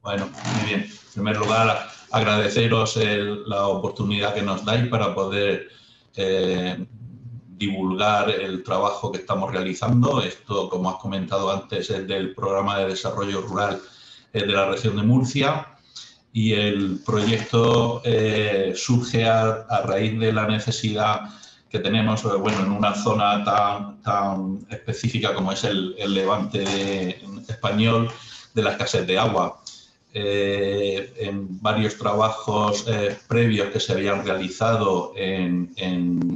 Bueno, muy bien. En primer lugar, agradeceros la oportunidad que nos dais para poder divulgar el trabajo que estamos realizando. Esto, como has comentado antes, es del Programa de Desarrollo Rural de la región de Murcia, y el proyecto surge a raíz de la necesidad que tenemos, bueno, en una zona tan específica como es el Levante español, de la escasez de agua. En varios trabajos previos que se habían realizado en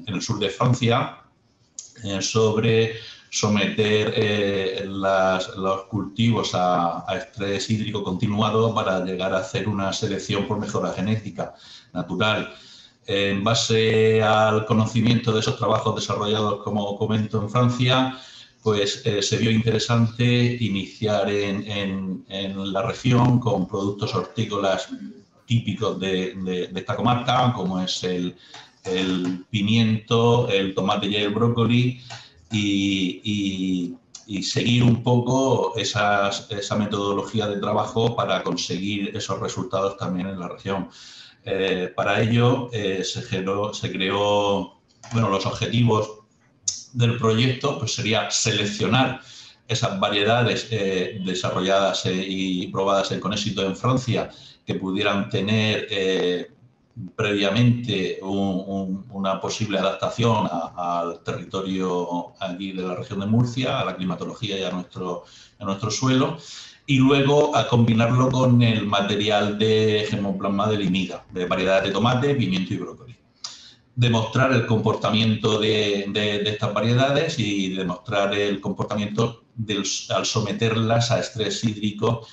el sur de Francia sobre someter los cultivos a estrés hídrico continuado para llegar a hacer una selección por mejora genética natural. En base al conocimiento de esos trabajos desarrollados, como comento, en Francia, pues se vio interesante iniciar en la región con productos hortícolas típicos de esta comarca, como es el pimiento, el tomate y el brócoli, y seguir un poco esa metodología de trabajo para conseguir esos resultados también en la región. Para ello se creó, bueno, los objetivos del proyecto pues sería seleccionar esas variedades desarrolladas y probadas con éxito en Francia, que pudieran tener previamente una posible adaptación al territorio aquí de la región de Murcia, a la climatología y a nuestro suelo, y luego a combinarlo con el material de germoplasma de limida, de variedades de tomate, pimiento y brócoli. Demostrar el comportamiento de estas variedades y demostrar el comportamiento al someterlas a estrés hídrico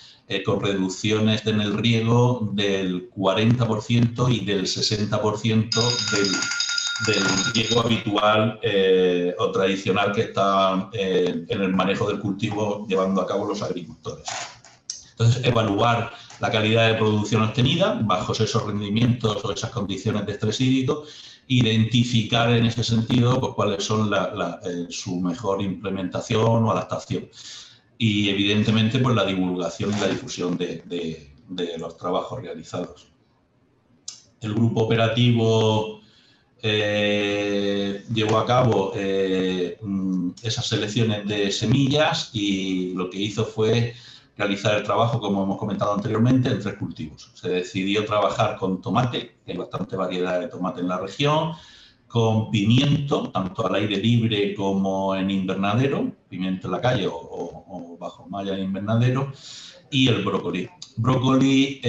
con reducciones en el riego del 40% y del 60% del riego habitual o tradicional que está en el manejo del cultivo llevando a cabo los agricultores. Entonces, evaluar la calidad de producción obtenida bajo esos rendimientos o esas condiciones de estrés hídrico, identificar en ese sentido pues, cuáles son su mejor implementación o adaptación, y evidentemente pues, la divulgación y la difusión de los trabajos realizados. El grupo operativo llevó a cabo esas selecciones de semillas, y lo que hizo fue realizar el trabajo, como hemos comentado anteriormente, en 3 cultivos. Se decidió trabajar con tomate, que hay bastante variedad de tomate en la región, con pimiento, tanto al aire libre como en invernadero, pimiento en la calle o bajo malla en invernadero, y el brócoli. Brócoli,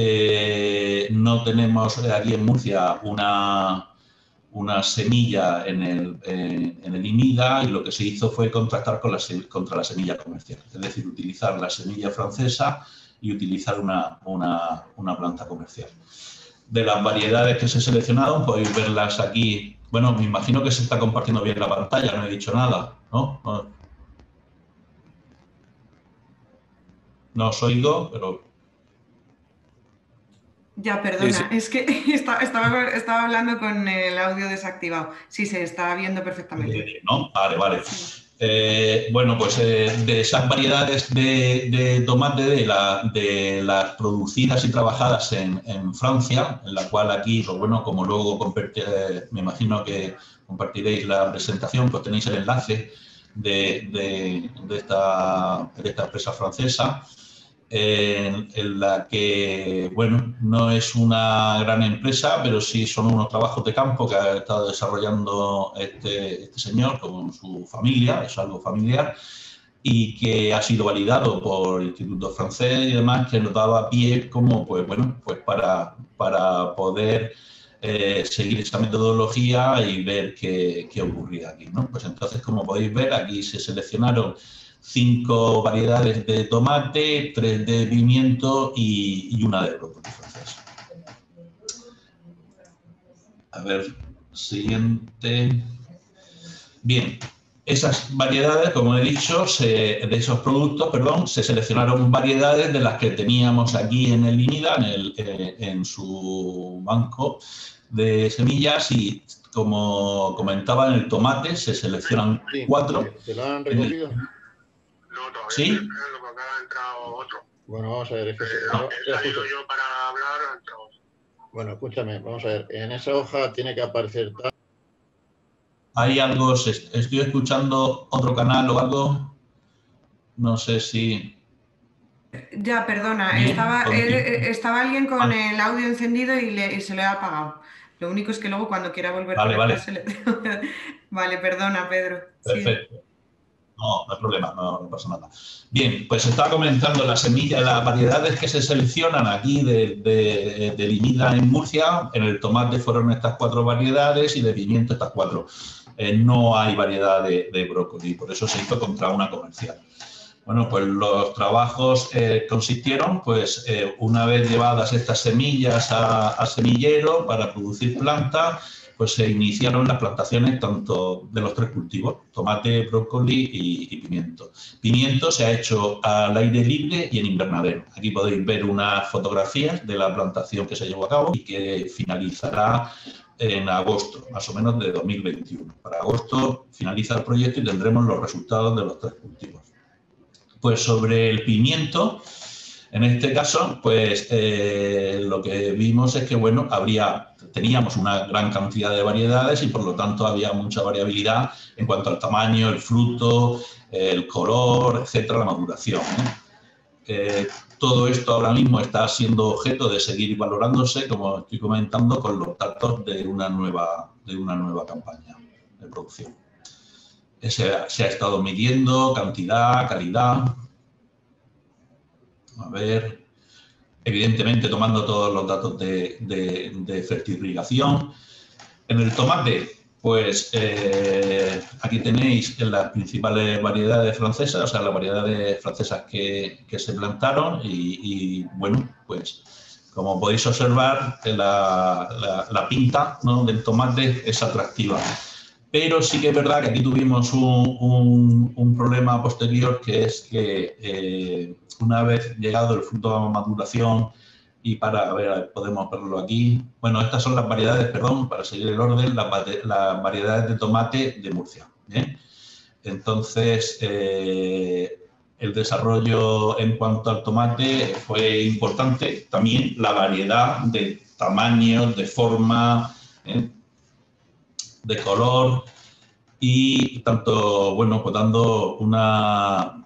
no tenemos aquí en Murcia una semilla en el INIDA, y lo que se hizo fue contrastar contra la semilla comercial, es decir, utilizar la semilla francesa y utilizar una planta comercial. De las variedades que se seleccionaron, podéis verlas aquí. Bueno, me imagino que se está compartiendo bien la pantalla, no he dicho nada, ¿no? No os oigo, pero... Ya, perdona, Sí. es que estaba hablando con el audio desactivado. Sí, se está viendo perfectamente. ¿No? Vale. Bueno, pues de esas variedades de tomate, de las producidas y trabajadas en Francia, en la cual aquí, pues bueno, como luego me imagino que compartiréis la presentación, pues tenéis el enlace de esta empresa francesa, en la que, bueno, no es una gran empresa, pero sí son unos trabajos de campo que ha estado desarrollando este señor con su familia, es algo familiar, y que ha sido validado por el Instituto Francés y demás, que nos daba pie como, pues bueno, pues para poder seguir esa metodología y ver qué ocurría aquí, ¿no? Pues entonces, como podéis ver, aquí se seleccionaron 5 variedades de tomate, 3 de pimiento y una de brócoli francés. A ver, siguiente. Bien, esas variedades, como he dicho, de esos productos, perdón, se seleccionaron variedades de las que teníamos aquí en el INIDA, en su banco de semillas, y como comentaba, en el tomate se seleccionan 4. ¿Te lo han recogido? ¿Sí? Lo que acaba de entrar otro. Bueno, vamos a ver. Es que lo que he salido yo para hablar... Bueno, escúchame, vamos a ver. En esa hoja tiene que aparecer... ¿Hay algo? ¿Estoy escuchando otro canal o algo? No sé si... Ya, perdona, Bien, estaba alguien con vale, el audio encendido y se le ha apagado. Lo único es que luego cuando quiera volver a vale, conectarse le... Vale, perdona, Pedro. Sí. perfecto. No, no hay problema, no pasa nada. Bien, pues estaba comentando las semillas, las variedades que se seleccionan aquí de Limida en Murcia. En el tomate fueron estas 4 variedades y de pimiento estas 4. No hay variedad de brócoli, por eso se hizo contra una comercial. Bueno, pues los trabajos consistieron, pues una vez llevadas estas semillas a semillero para producir plantas, pues se iniciaron las plantaciones tanto de los 3 cultivos, tomate, brócoli y pimiento. Pimiento se ha hecho al aire libre y en invernadero. Aquí podéis ver unas fotografías de la plantación que se llevó a cabo y que finalizará en agosto, más o menos de 2021. Para agosto finaliza el proyecto y tendremos los resultados de los 3 cultivos. Pues sobre el pimiento, en este caso, pues lo que vimos es que, bueno, teníamos una gran cantidad de variedades y por lo tanto había mucha variabilidad en cuanto al tamaño, el fruto, el color, etcétera, la maduración. Todo esto ahora mismo está siendo objeto de seguir valorándose, como estoy comentando, con los datos de una nueva campaña de producción. Se ha estado midiendo cantidad, calidad. A ver, evidentemente tomando todos los datos de fertirrigación. En el tomate, pues aquí tenéis las principales variedades francesas, o sea, las variedades francesas que se plantaron y bueno, pues como podéis observar, la pinta, ¿no?, del tomate es atractiva. Pero sí que es verdad que aquí tuvimos un problema posterior, que es que una vez llegado el fruto a maduración y para, a ver, podemos verlo aquí. Bueno, estas son las variedades, perdón, para seguir el orden, las variedades de tomate de Murcia. ¿Bien? Entonces, el desarrollo en cuanto al tomate fue importante. También la variedad de tamaños, de forma, de color y tanto, bueno, pues dando una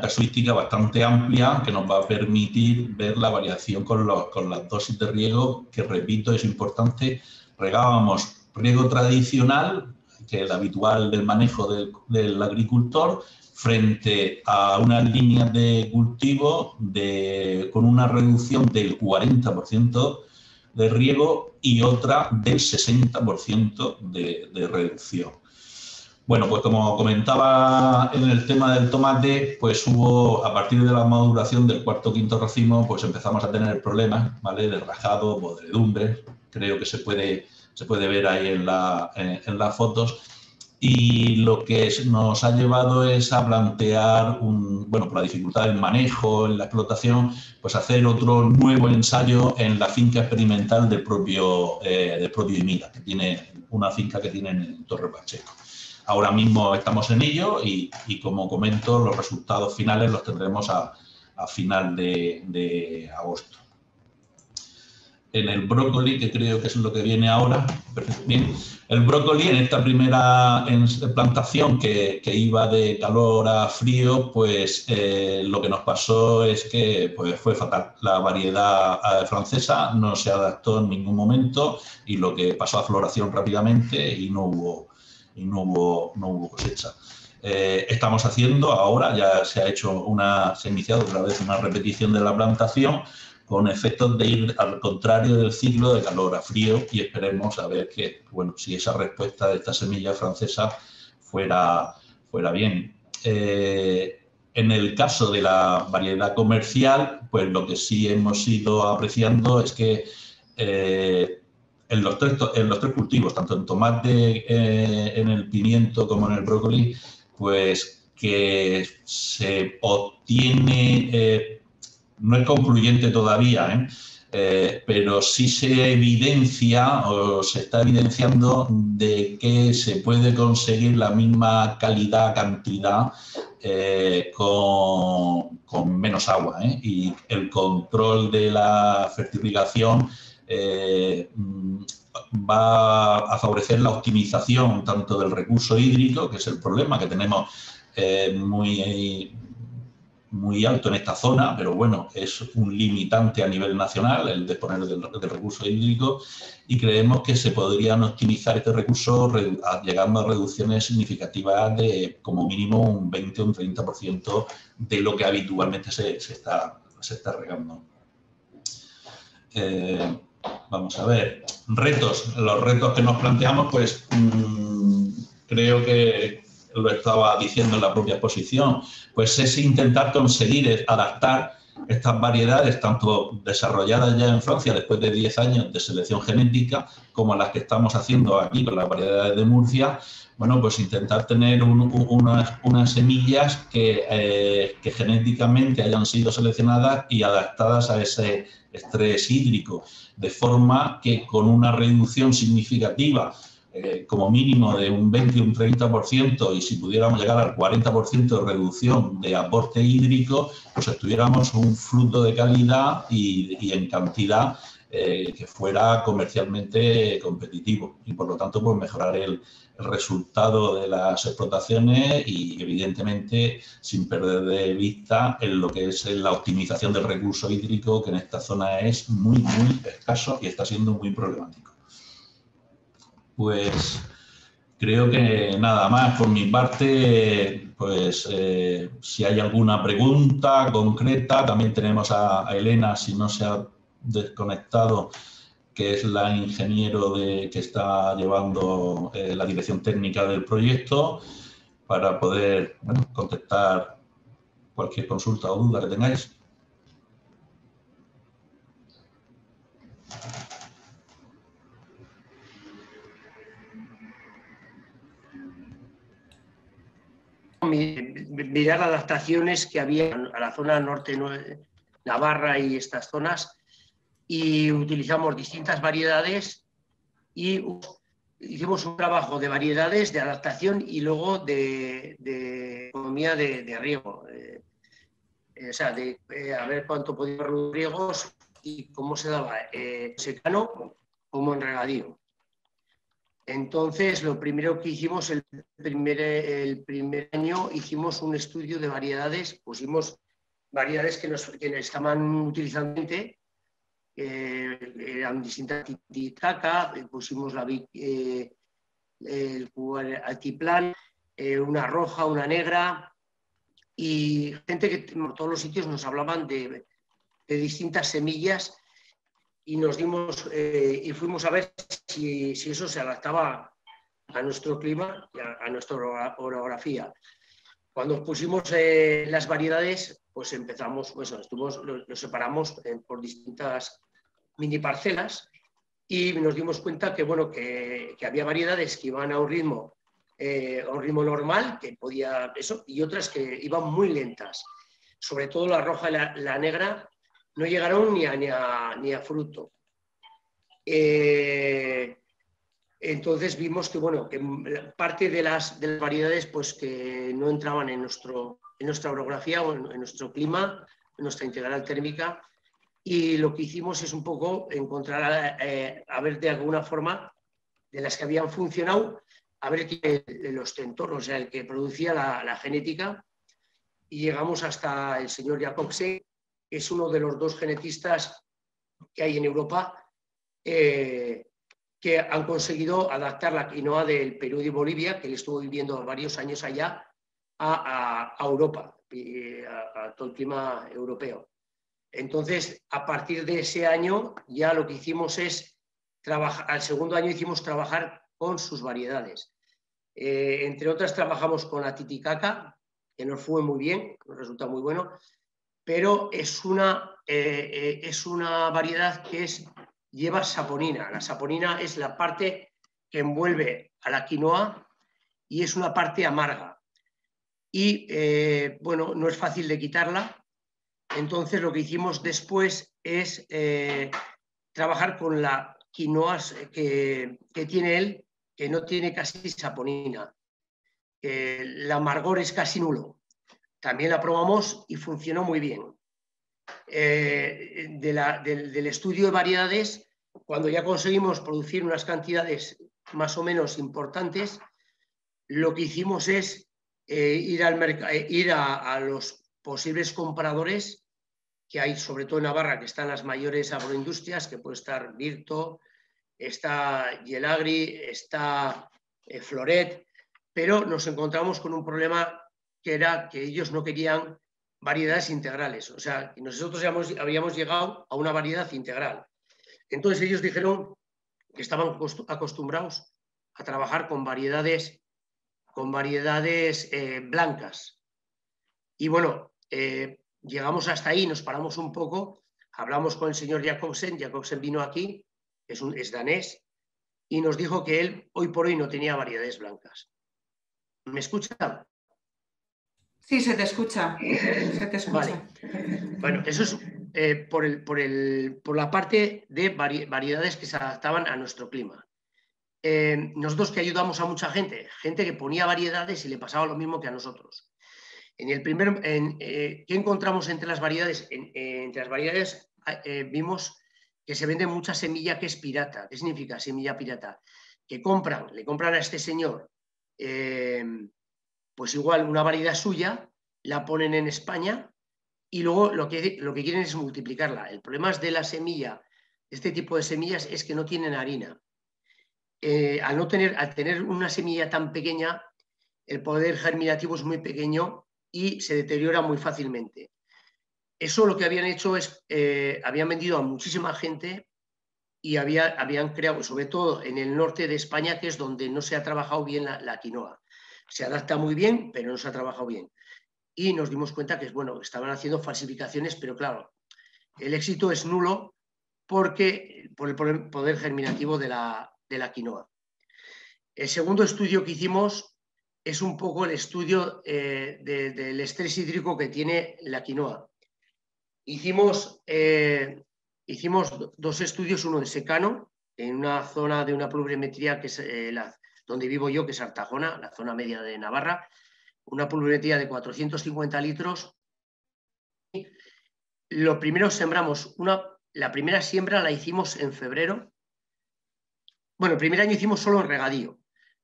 casuística bastante amplia que nos va a permitir ver la variación con las dosis de riego, que repito, es importante. Regábamos riego tradicional, que es el habitual del manejo del agricultor, frente a unas líneas de cultivo con una reducción del 40% de riego y otra del 60% de reducción. Bueno, pues como comentaba en el tema del tomate, pues hubo, a partir de la maduración del cuarto o quinto racimo, pues empezamos a tener problemas, ¿vale?, de rajado, podredumbres. Creo que se puede ver ahí en las fotos. Y lo que nos ha llevado es a plantear, bueno, por la dificultad del manejo, en la explotación, pues hacer otro nuevo ensayo en la finca experimental del propio IMIDA, que tiene una finca que tiene en Torre Pacheco. Ahora mismo estamos en ello y como comento, los resultados finales los tendremos a final de agosto. En el brócoli, que creo que es lo que viene ahora, bien, el brócoli en esta primera plantación que iba de calor a frío, pues lo que nos pasó es que pues, fue fatal. La variedad francesa no se adaptó en ningún momento y lo que pasó a floración rápidamente y no hubo cosecha. Estamos haciendo ahora, ya se ha iniciado otra vez una repetición de la plantación, con efectos de ir al contrario del ciclo de calor a frío, y esperemos a ver que, bueno, si esa respuesta de esta semilla francesa fuera bien. En el caso de la variedad comercial, pues lo que sí hemos ido apreciando es que en los tres cultivos, tanto en tomate, en el pimiento como en el brócoli, pues que se obtiene... no es concluyente todavía, pero sí se evidencia o se está evidenciando de que se puede conseguir la misma calidad, cantidad con menos agua, y el control de la fertirrigación va a favorecer la optimización tanto del recurso hídrico, que es el problema que tenemos muy alto en esta zona, pero bueno, es un limitante a nivel nacional el disponer del recurso hídrico, y creemos que se podrían optimizar este recurso llegando a reducciones significativas de como mínimo un 20 o un 30% de lo que habitualmente se está regando. Vamos a ver, los retos que nos planteamos, pues creo que lo estaba diciendo en la propia exposición, pues es intentar conseguir adaptar estas variedades, tanto desarrolladas ya en Francia después de 10 años de selección genética, como las que estamos haciendo aquí con las variedades de Murcia. Bueno, pues intentar tener unas semillas que genéticamente hayan sido seleccionadas y adaptadas a ese estrés hídrico, de forma que con una reducción significativa, como mínimo de un 20 o un 30%, y si pudiéramos llegar al 40% de reducción de aporte hídrico, pues tuviéramos un fruto de calidad y en cantidad que fuera comercialmente competitivo, y por lo tanto pues mejorar el resultado de las explotaciones y evidentemente sin perder de vista en lo que es la optimización del recurso hídrico, que en esta zona es muy escaso y está siendo muy problemático. Pues creo que nada más por mi parte. Pues si hay alguna pregunta concreta, también tenemos a Elena, si no se ha desconectado, que es la ingeniero que está llevando la dirección técnica del proyecto, para poder contestar cualquier consulta o duda que tengáis. Mirar adaptaciones que había a la zona norte, Navarra y estas zonas, y utilizamos distintas variedades y hicimos un trabajo de variedades, de adaptación y luego de economía de riego. O sea, a ver cuánto podía reducir riegos y cómo se daba secano como en regadío. Entonces, lo primero que hicimos, el primer año, hicimos un estudio de variedades, pusimos variedades que estaban utilizando, eran distintas, titicaca, pusimos el altiplán, una roja, una negra, y gente que por todos los sitios nos hablaban de distintas semillas, y nos dimos y fuimos a ver si eso se adaptaba a nuestro clima y a nuestra orografía. Cuando pusimos las variedades, pues empezamos, pues lo separamos por distintas mini parcelas, y nos dimos cuenta que, bueno, que había variedades que iban a un ritmo normal, que podía eso, y otras que iban muy lentas. Sobre todo la roja y la negra no llegaron ni a fruto. Entonces vimos que, bueno, que parte de las variedades pues que no entraban en nuestra orografía o en nuestro clima, en nuestra integral térmica, y lo que hicimos es un poco encontrar, a ver de alguna forma, de las que habían funcionado, a ver los entornos, o sea, el que producía la genética, y llegamos hasta el señor Jacobsen, que es uno de los 2 genetistas que hay en Europa, que han conseguido adaptar la quinoa del Perú y Bolivia, que él estuvo viviendo varios años allá, a Europa, a todo el clima europeo. Entonces, a partir de ese año, ya lo que hicimos es trabajar, al segundo año hicimos trabajar con sus variedades. Entre otras, trabajamos con la titicaca, que nos fue muy bien, nos resulta muy bueno, pero es una variedad que lleva saponina. La saponina es la parte que envuelve a la quinoa y es una parte amarga. Y, bueno, no es fácil de quitarla. Entonces, lo que hicimos después es trabajar con la quinoa que tiene él, que no tiene casi saponina. El amargor es casi nulo. también la probamos y funcionó muy bien. Del estudio de variedades, cuando ya conseguimos producir unas cantidades más o menos importantes, lo que hicimos es ir a los posibles compradores que hay, sobre todo en Navarra, que están las mayores agroindustrias, que puede estar Virto, está Yelagri, está Floret, pero nos encontramos con un problema que era que ellos no querían variedades integrales. O sea, nosotros habíamos llegado a una variedad integral. Entonces ellos dijeron que estaban acostumbrados a trabajar con variedades blancas. Y bueno, llegamos hasta ahí, nos paramos un poco, hablamos con el señor Jacobsen vino aquí, es danés, y nos dijo que él hoy por hoy no tenía variedades blancas. ¿Me escuchan? Sí, se te escucha. Se te escucha. Vale. Bueno, eso es por la parte de variedades que se adaptaban a nuestro clima. Nosotros que ayudamos a mucha gente que ponía variedades y le pasaba lo mismo que a nosotros. ¿Qué encontramos entre las variedades? Entre las variedades vimos que se vende mucha semilla que es pirata. ¿Qué significa semilla pirata? Que le compran a este señor pues igual una variedad suya, la ponen en España y luego lo que quieren es multiplicarla. El problema es de la semilla, de este tipo de semillas, es que no tienen harina. Al tener una semilla tan pequeña, el poder germinativo es muy pequeño y se deteriora muy fácilmente. Eso lo que habían hecho es, habían vendido a muchísima gente y habían creado, sobre todo en el norte de España, que es donde no se ha trabajado bien la quinoa. Se adapta muy bien, pero no se ha trabajado bien. Y nos dimos cuenta que, bueno, estaban haciendo falsificaciones, pero claro, el éxito es nulo por el poder germinativo de la quinoa. El segundo estudio que hicimos es un poco el estudio del estrés hídrico que tiene la quinoa. Hicimos 2 estudios, uno de secano, en una zona de una pluviometría que es donde vivo yo, que es Artajona, la zona media de Navarra, una pluviometría de 450 litros. Lo primero sembramos, la primera siembra la hicimos en febrero. Bueno, el primer año hicimos solo en regadío.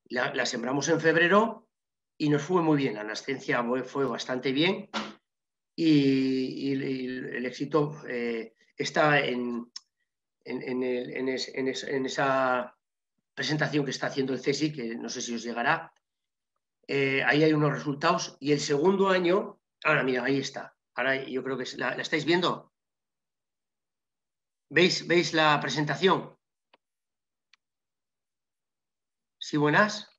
La sembramos en febrero y nos fue muy bien. La nascencia fue bastante bien y el éxito está en esa presentación que está haciendo el CSIC, que no sé si os llegará. Ahí hay unos resultados. Y el segundo año, ahora mira, ahí está. Ahora yo creo que ¿la estáis viendo? ¿Veis la presentación? ¿Sí, buenas?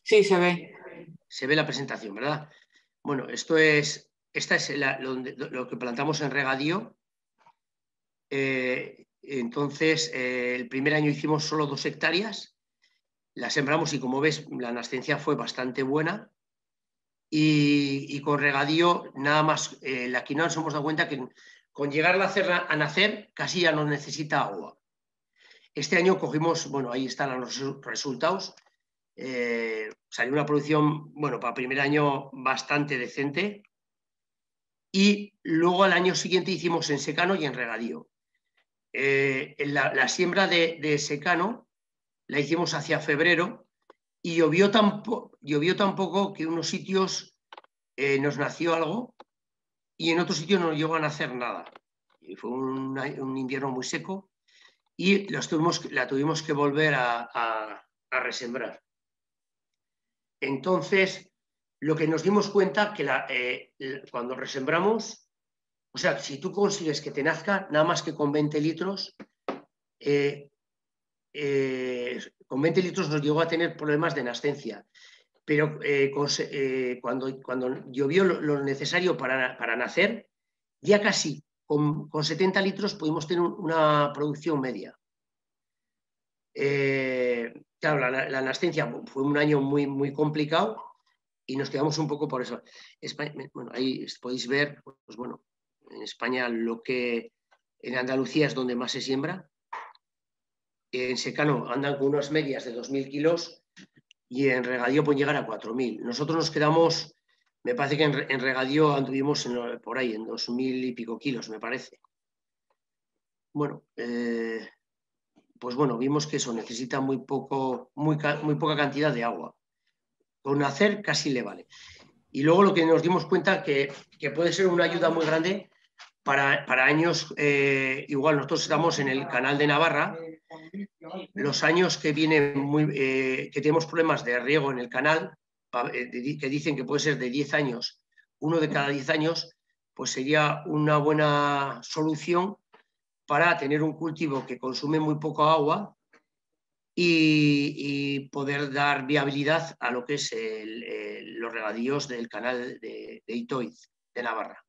Sí, se ve. Se ve la presentación, ¿verdad? Bueno, esta es lo que plantamos en regadío. Entonces, el primer año hicimos solo 2 hectáreas. La sembramos y, como ves, la nascencia fue bastante buena. Y con regadío, nada más, la quinoa nos hemos dado cuenta que con llegar a nacer casi ya no necesita agua. Este año cogimos, bueno, ahí están los resultados. Salió una producción, bueno, para primer año bastante decente. Y luego al año siguiente hicimos en secano y en regadío. La siembra de secano la hicimos hacia febrero y llovió tan poco que en unos sitios nos nació algo y en otros sitios no llegó a nacer nada. Y fue un invierno muy seco y la tuvimos que volver a resembrar. Entonces, lo que nos dimos cuenta que cuando resembramos, o sea, si tú consigues que te nazca, nada más que con 20 litros, con 20 litros nos llegó a tener problemas de nascencia. Pero cuando llovió lo necesario para nacer, ya casi con 70 litros pudimos tener una producción media. Claro, la nascencia fue un año muy, muy complicado y nos quedamos un poco por eso. Bueno, ahí podéis ver, pues bueno, en España en Andalucía es donde más se siembra. En secano andan con unas medias de 2.000 kilos y en regadío pueden llegar a 4.000. Nosotros nos quedamos, me parece que en regadío anduvimos por ahí, en 2.000 y pico kilos, me parece. Bueno, pues bueno, vimos que eso necesita muy poca cantidad de agua. Con nacer casi le vale. Y luego lo que nos dimos cuenta que puede ser una ayuda muy grande para años, igual nosotros estamos en el canal de Navarra, los años que vienen, que tenemos problemas de riego en el canal, que dicen que puede ser de 10 años, uno de cada 10 años, pues sería una buena solución para tener un cultivo que consume muy poco agua y poder dar viabilidad a lo que es los regadíos del canal de Itoiz, de Navarra.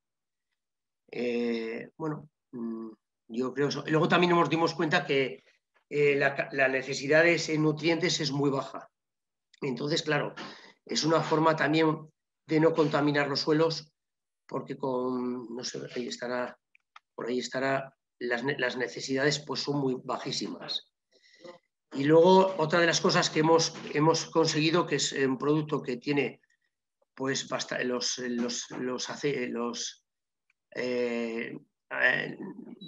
Bueno, yo creo eso. Y luego también nos dimos cuenta que la necesidad de nutrientes es muy baja. Entonces, claro, es una forma también de no contaminar los suelos, porque no sé, por ahí estará, las necesidades pues son muy bajísimas. Y luego otra de las cosas que hemos conseguido, que es un producto que tiene pues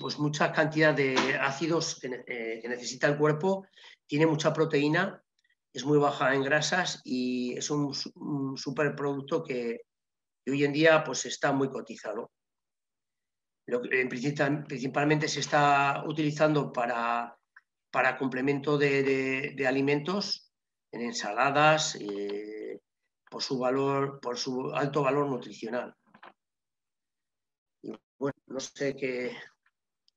pues mucha cantidad de ácidos que necesita el cuerpo, tiene mucha proteína, es muy baja en grasas y es un superproducto que hoy en día pues está muy cotizado. Principalmente se está utilizando para complemento de alimentos, en ensaladas, por su alto valor nutricional. Y bueno, no sé qué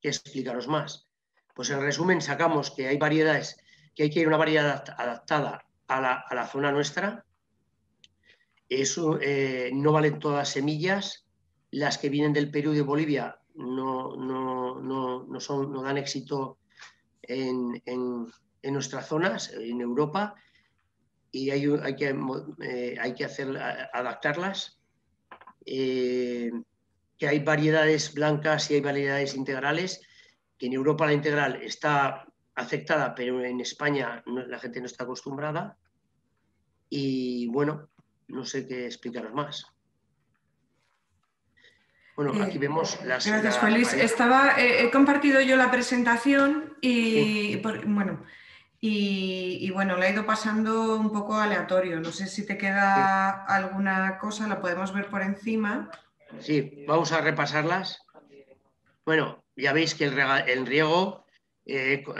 explicaros más. Pues en resumen sacamos que hay variedades, que hay que ir a una variedad adaptada a la zona nuestra. Eso, no valen todas las semillas, las que vienen del Perú y de Bolivia no dan éxito en nuestras zonas, en Europa, y hay que adaptarlas. Que hay variedades blancas y hay variedades integrales, que en Europa la integral está aceptada, pero en España la gente no está acostumbrada. Y bueno, no sé qué explicaros más. Bueno, aquí vemos las... Gracias, Félix. He compartido yo la presentación y, Sí. bueno, la he ido pasando un poco aleatorio. No sé si te queda alguna cosa, la podemos ver por encima. Sí, vamos a repasarlas. Bueno, ya veis que el riego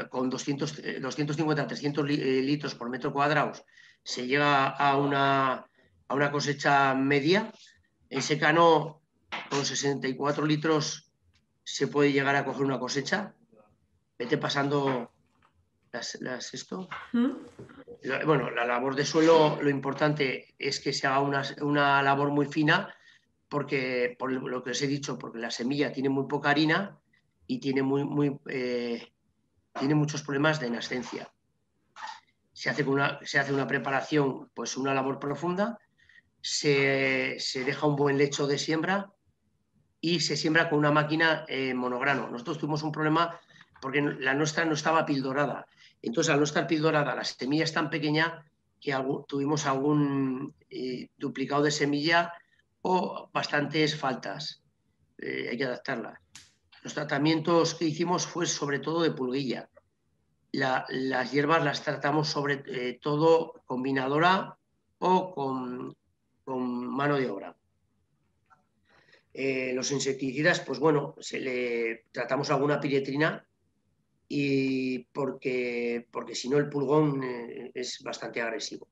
con 250-300 litros por metro cuadrado se llega a una cosecha media. En secano, con 64 litros se puede llegar a coger una cosecha. Vete pasando esto. Bueno, la labor de suelo, lo importante es que se haga una labor muy fina, porque, por lo que os he dicho, porque la semilla tiene muy poca harina y tiene muchos problemas de nascencia. Se hace una preparación, pues una labor profunda, se deja un buen lecho de siembra y se siembra con una máquina monograno. Nosotros tuvimos un problema porque la nuestra no estaba pildorada. Entonces, al no estar pildorada, la semilla es tan pequeña que tuvimos algún duplicado de semilla o bastantes faltas. Hay que adaptarlas. Los tratamientos que hicimos fue sobre todo de pulguilla. Las hierbas las tratamos sobre todo combinadora o con mano de obra. Los insecticidas, pues bueno, tratamos alguna piretrina, y porque si no el pulgón es bastante agresivo.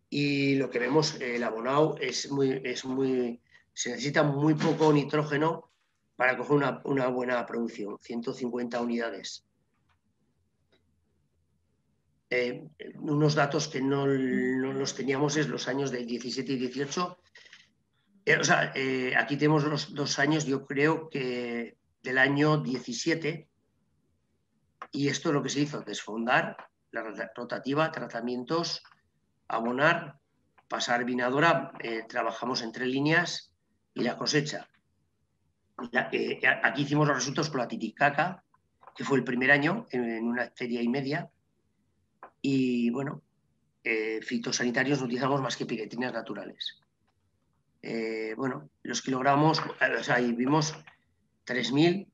Y lo que vemos, el abonado se necesita muy poco nitrógeno para coger una buena producción, 150 unidades. Unos datos que no los teníamos es los años del 17 y 18. Aquí tenemos los 2 años, yo creo que del año 17, y esto es lo que se hizo: desfondar, la rotativa, tratamientos, abonar, pasar vinadora, trabajamos entre líneas, y la cosecha. Aquí hicimos los resultados con la titicaca, que fue el primer año, en una hectárea y media, y bueno, fitosanitarios no utilizamos más que piretrinas naturales. Bueno, los kilogramos, o sea, ahí vimos 3.000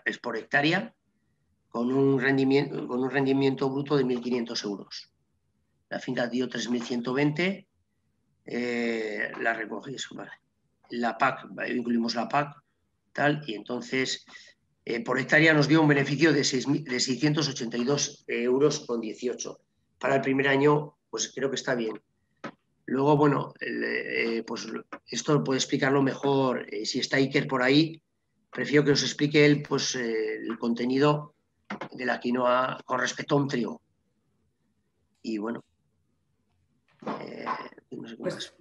es por hectárea, con un rendimiento bruto de 1.500 euros. La finca dio 3.120, la recogí, vale. La PAC, incluimos la PAC, tal, y entonces por hectárea nos dio un beneficio de 682 euros con 18. Para el primer año, pues creo que está bien. Luego, bueno, pues esto lo puede explicarlo mejor. Si está Iker por ahí, prefiero que os explique él pues, el contenido de la quinoa con respecto a un trigo. Y bueno, no sé qué más.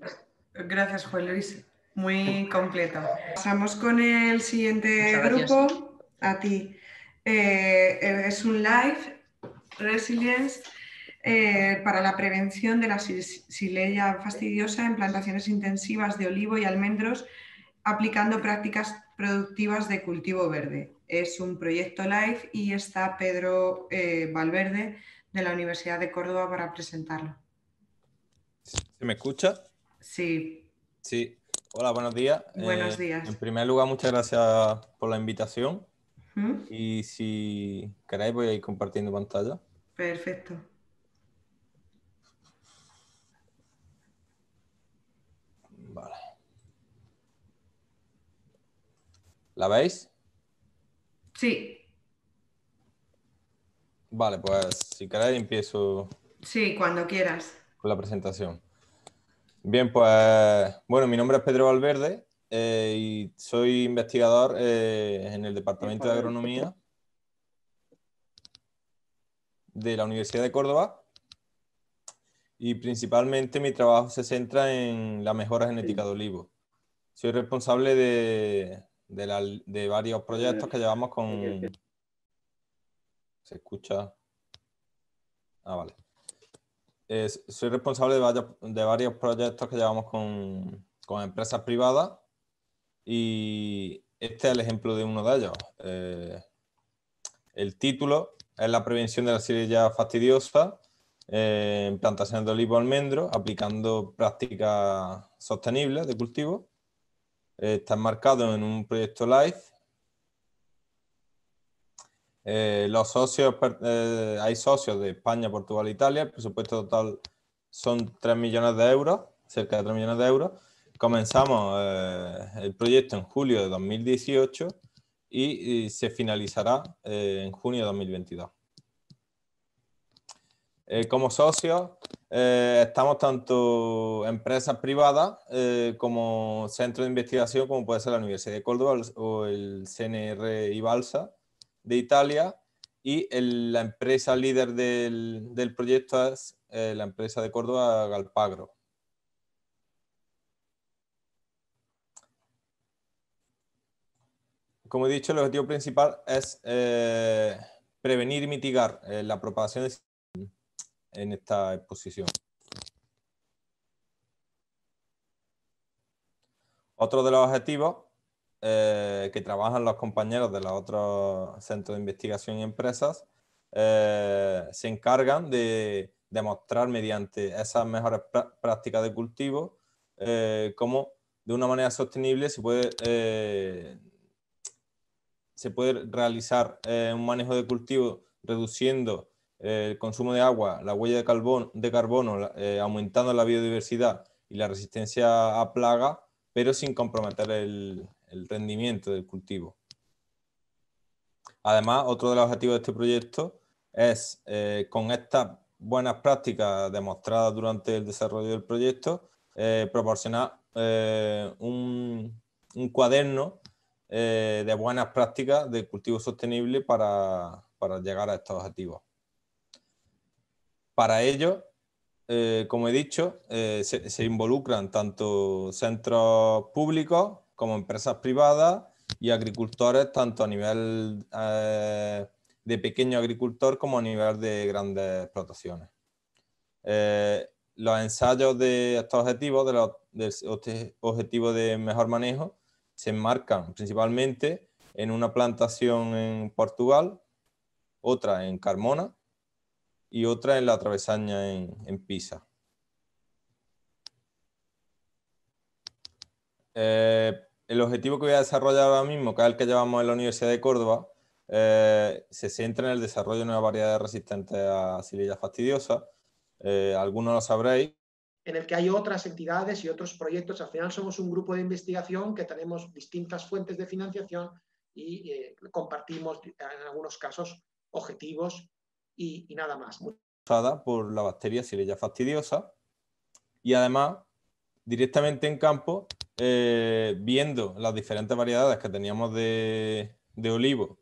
Gracias, Juan Luis. Muy completo. Pasamos con el siguiente Muchas gracias. grupo. A ti. Es un live Resilience para la prevención de la Xylella fastidiosa en plantaciones intensivas de olivo y almendros, aplicando prácticas productivas de cultivo verde. Es un proyecto live y está Pedro Valverde de la Universidad de Córdoba para presentarlo. ¿Se me escucha? Sí. Sí. Hola, buenos días. Buenos días. En primer lugar, muchas gracias por la invitación. ¿Mm? Y si queréis, voy a ir compartiendo pantalla. Perfecto. Vale. ¿La veis? Sí. Vale, pues si queréis empiezo Sí, cuando quieras. con la presentación. Bien, pues bueno, mi nombre es Pedro Valverde y soy investigador en el Departamento de Agronomía de la Universidad de Córdoba y principalmente mi trabajo se centra en la mejora genética de olivos. Soy responsable de varios proyectos que llevamos con... ¿Se escucha? Ah, vale. Soy responsable de varios proyectos que llevamos con empresas privadas y este es el ejemplo de uno de ellos. El título es la prevención de la Xylella fastidiosa en plantaciones de olivo almendro, aplicando prácticas sostenibles de cultivo. Está enmarcado en un proyecto LIFE. Los socios, hay socios de España, Portugal e Italia. El presupuesto total son 3 millones de euros, cerca de 3 millones de euros. Comenzamos el proyecto en julio de 2018 y se finalizará en junio de 2022. Como socios estamos tanto empresas privadas como centros de investigación, como puede ser la Universidad de Córdoba o el CNR Ibalsa de Italia, y la empresa líder del proyecto es la empresa de Córdoba, Galpagro. Como he dicho, el objetivo principal es prevenir y mitigar la propagación en esta exposición. Otro de los objetivos que trabajan los compañeros de los otros centros de investigación y empresas se encargan de demostrar mediante esas mejores prácticas de cultivo cómo de una manera sostenible se puede realizar un manejo de cultivo reduciendo el consumo de agua, la huella de carbono, aumentando la biodiversidad y la resistencia a plagas, pero sin comprometer el rendimiento del cultivo. Además, otro de los objetivos de este proyecto es, con estas buenas prácticas demostradas durante el desarrollo del proyecto, proporcionar un cuaderno de buenas prácticas de cultivo sostenible para llegar a estos objetivos. Para ello, como he dicho, se involucran tanto centros públicos como empresas privadas y agricultores, tanto a nivel de pequeño agricultor como a nivel de grandes explotaciones. Los ensayos de estos objetivos, del objetivo de mejor manejo, se enmarcan principalmente en una plantación en Portugal, otra en Carmona y otra en la Travesaña en Pisa. El objetivo que voy a desarrollar ahora mismo, que es el que llevamos en la Universidad de Córdoba, se centra en el desarrollo de nuevas variedades resistentes a Xylella fastidiosa. Algunos lo sabréis. En el que hay otras entidades y otros proyectos. Al final somos un grupo de investigación que tenemos distintas fuentes de financiación y compartimos en algunos casos objetivos y nada más. Por la bacteria Xylella fastidiosa, y además directamente en campo, viendo las diferentes variedades que teníamos de olivo,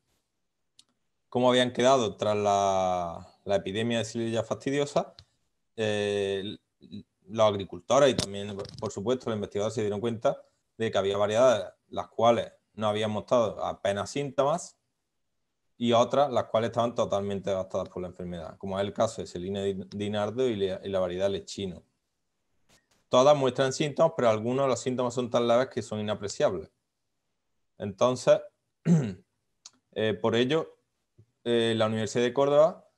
cómo habían quedado tras la epidemia de Xylella fastidiosa, los agricultores y también, por supuesto, los investigadores se dieron cuenta de que había variedades las cuales no habían mostrado apenas síntomas y otras las cuales estaban totalmente devastadas por la enfermedad, como es el caso de Selina dinardo y la variedad lechino. Todas muestran síntomas, pero algunos de los síntomas son tan leves que son inapreciables. Entonces, por ello, la Universidad de Córdoba,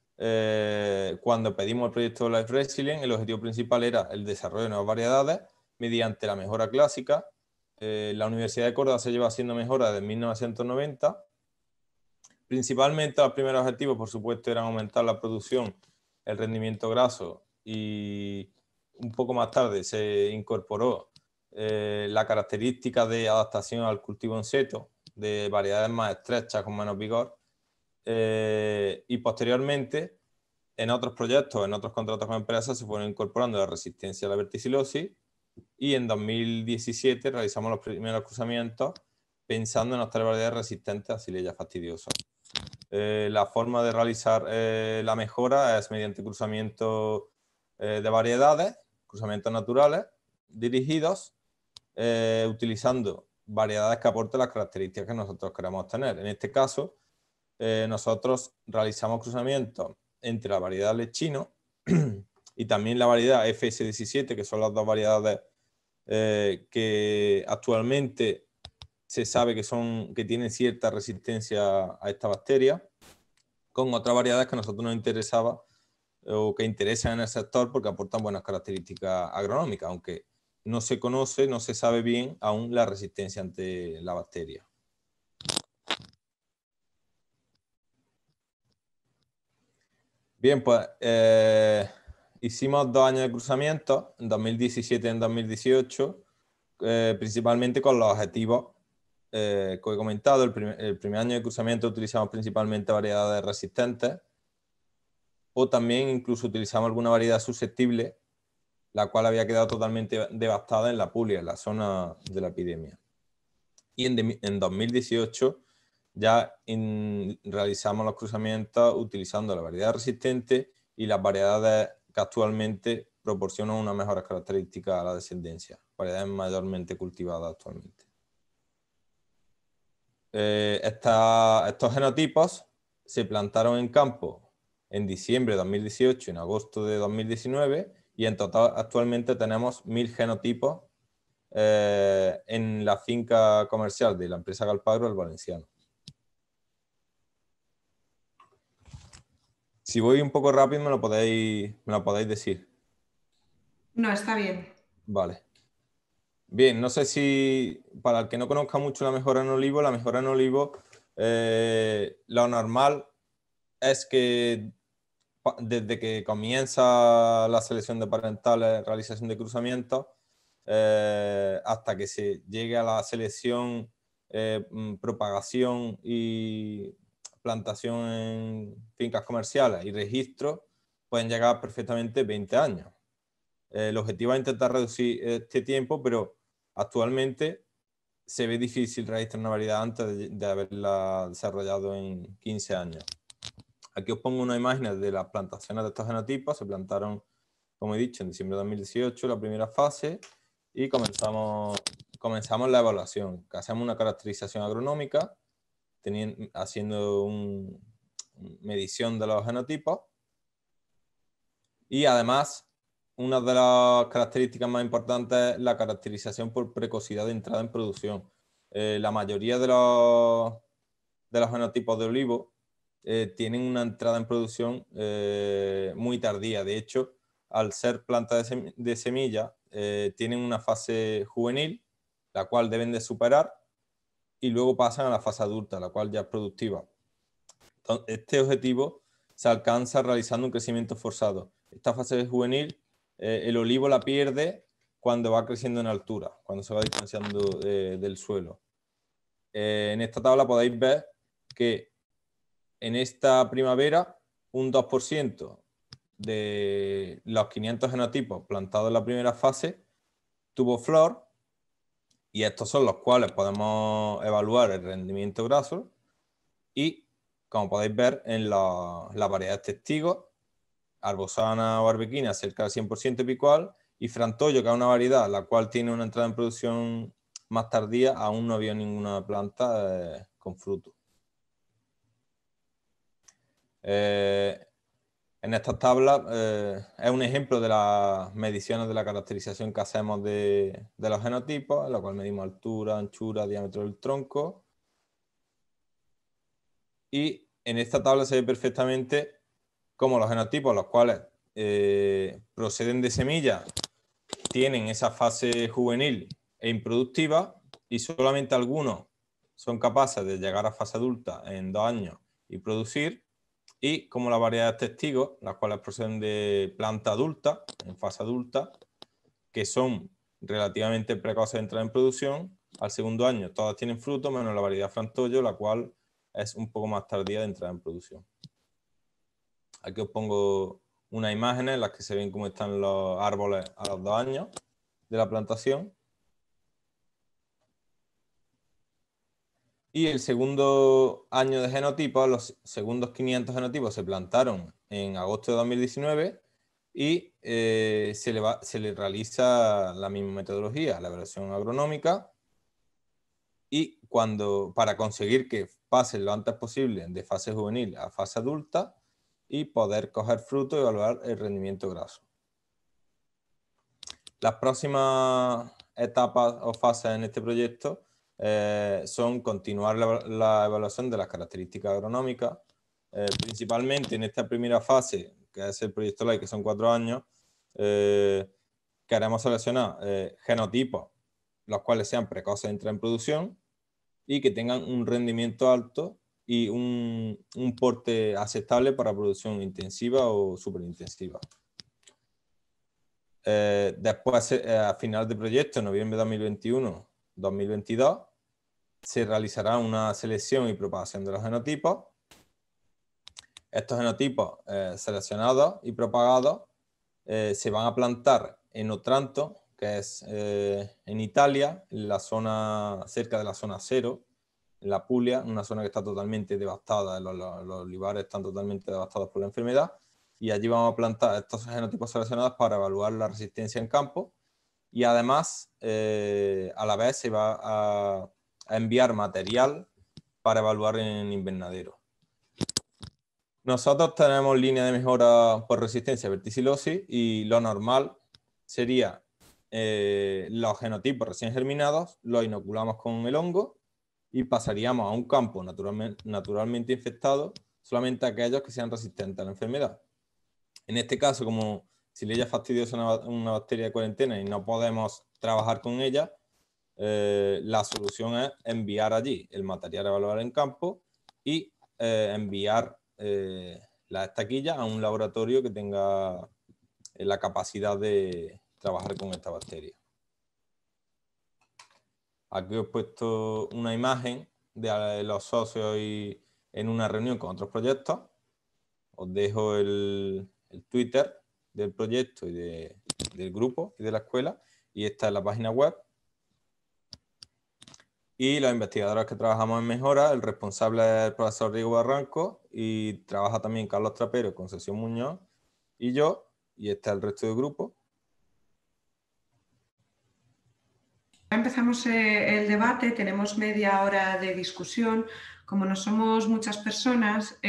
cuando pedimos el proyecto Life Resilient, el objetivo principal era el desarrollo de nuevas variedades mediante la mejora clásica. La Universidad de Córdoba se lleva haciendo mejora desde 1990. Principalmente los primeros objetivos, por supuesto, eran aumentar la producción, el rendimiento graso, y un poco más tarde se incorporó la característica de adaptación al cultivo en seto, de variedades más estrechas con menos vigor. Y posteriormente, en otros proyectos, en otros contratos con empresas, se fueron incorporando la resistencia a la verticilosis, y en 2017 realizamos los primeros cruzamientos pensando en obtener variedades resistentes a Xylella fastidiosa. La forma de realizar la mejora es mediante cruzamiento de variedades, cruzamientos naturales dirigidos, utilizando variedades que aporten las características que nosotros queremos obtener. En este caso, nosotros realizamos cruzamientos entre la variedad lechino y también la variedad FS17, que son las dos variedades que actualmente se sabe que tienen cierta resistencia a esta bacteria, con otras variedades que a nosotros nos interesaba o que interesan en el sector porque aportan buenas características agronómicas, aunque no se conoce, no se sabe bien aún la resistencia ante la bacteria. Bien, pues hicimos 2 años de cruzamiento, en 2017 y en 2018, principalmente con los objetivos que he comentado. El primer año de cruzamiento utilizamos principalmente variedades resistentes, o también incluso utilizamos alguna variedad susceptible, la cual había quedado totalmente devastada en la Puglia, en la zona de la epidemia. Y en 2018 ya realizamos los cruzamientos utilizando la variedad resistente y las variedades que actualmente proporcionan unas mejores características a la descendencia, variedades mayormente cultivadas actualmente. Estos genotipos se plantaron en campo en diciembre de 2018 y en agosto de 2019, y en total actualmente tenemos 1000 genotipos en la finca comercial de la empresa Galpagro, el Valenciano. Si voy un poco rápido me lo podéis decir. No, está bien. Vale. Bien, no sé si para el que no conozca mucho la mejora en olivo, lo normal es que desde que comienza la selección de parentales, realización de cruzamientos, hasta que se llegue a la selección, propagación y plantación en fincas comerciales y registro, pueden llegar perfectamente 20 años. El objetivo es intentar reducir este tiempo, pero actualmente se ve difícil registrar una variedad antes de haberla desarrollado en 15 años. Aquí os pongo una imagen de las plantaciones de estos genotipos. Se plantaron, como he dicho, en diciembre de 2018 la primera fase, y comenzamos la evaluación, que hacemos una caracterización agronómica, haciendo una medición de los genotipos, y además una de las características más importantes es la caracterización por precocidad de entrada en producción. La mayoría de los genotipos de olivo tienen una entrada en producción muy tardía. De hecho, al ser plantas de semilla, tienen una fase juvenil, la cual deben de superar, y luego pasan a la fase adulta, la cual ya es productiva. Entonces, este objetivo se alcanza realizando un crecimiento forzado. Esta fase juvenil, el olivo la pierde cuando va creciendo en altura, cuando se va distanciando del suelo. En esta tabla podéis ver que en esta primavera un 2% de los 500 genotipos plantados en la primera fase tuvo flor, y estos son los cuales podemos evaluar el rendimiento graso, y como podéis ver en las variedades testigos, Arbosana o Arbequina cerca del 100% epicual, y Frantollo, que es una variedad la cual tiene una entrada en producción más tardía, aún no había ninguna planta con fruto. En estas tablas es un ejemplo de las mediciones de la caracterización que hacemos de los genotipos, en la cual medimos altura, anchura, diámetro del tronco. Y en esta tabla se ve perfectamente cómo los genotipos, los cuales proceden de semillas, tienen esa fase juvenil e improductiva, y solamente algunos son capaces de llegar a fase adulta en 2 años y producir, y como las variedades testigos, las cuales proceden de planta adulta, en fase adulta, que son relativamente precoces de entrar en producción, al segundo año todas tienen fruto, menos la variedad Frantollo, la cual es un poco más tardía de entrar en producción. Aquí os pongo unas imágenes en las que se ven cómo están los árboles a los 2 años de la plantación. Y el segundo año de genotipos, los segundos 500 genotipos se plantaron en agosto de 2019, y se le realiza la misma metodología, la evaluación agronómica, y para conseguir que pasen lo antes posible de fase juvenil a fase adulta y poder coger fruto y evaluar el rendimiento graso. Las próximas etapas o fases en este proyecto son continuar la evaluación de las características agronómicas, principalmente en esta primera fase, que es el proyecto LIFE, que son 4 años, queremos seleccionar genotipos los cuales sean precoces de entrar en producción y que tengan un rendimiento alto y un porte aceptable para producción intensiva o superintensiva. Después, a final de proyecto, en noviembre de 2021-2022, se realizará una selección y propagación de los genotipos. Estos genotipos seleccionados y propagados se van a plantar en Otranto, que es en Italia, en la zona, cerca de la zona 0, en la Puglia, una zona que está totalmente devastada, los olivares están totalmente devastados por la enfermedad, y allí vamos a plantar estos genotipos seleccionados para evaluar la resistencia en campo, y además a la vez se va a enviar material para evaluar en invernadero. Nosotros tenemos línea de mejora por resistencia a verticilosis, y lo normal sería los genotipos recién germinados los inoculamos con el hongo y pasaríamos a un campo naturalmente infectado solamente aquellos que sean resistentes a la enfermedad. En este caso, como Xylella fastidiosa es una bacteria de cuarentena y no podemos trabajar con ella, la solución es enviar allí el material a evaluar en campo y enviar las estaquillas a un laboratorio que tenga la capacidad de trabajar con esta bacteria. Aquí os he puesto una imagen de los socios en una reunión con otros proyectos. Os dejo el Twitter del proyecto y del grupo y de la escuela, y esta es la página web. Y los investigadores que trabajamos en mejora, el responsable es el profesor Diego Barranco, y trabaja también Carlos Trapero, Concepción Muñoz y yo, y este es el resto del grupo. Empezamos el debate, tenemos media hora de discusión. Como no somos muchas personas,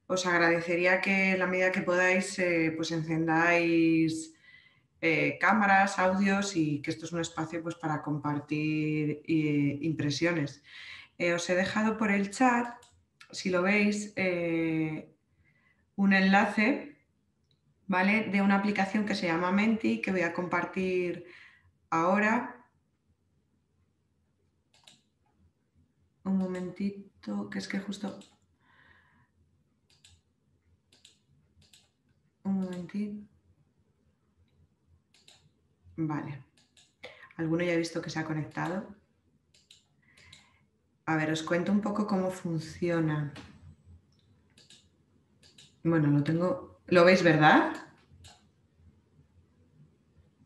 os agradecería que en la medida que podáis pues encendáis cámaras, audios, y que esto es un espacio pues, para compartir impresiones. Os he dejado por el chat si lo veis, un enlace, ¿vale?, de una aplicación que se llama Menti, que voy a compartir ahora. Un momentito, que es que justo... Un momentito. Vale. ¿Alguno ya ha visto que se ha conectado? A ver, os cuento un poco cómo funciona. Bueno, lo tengo... ¿Lo veis, verdad?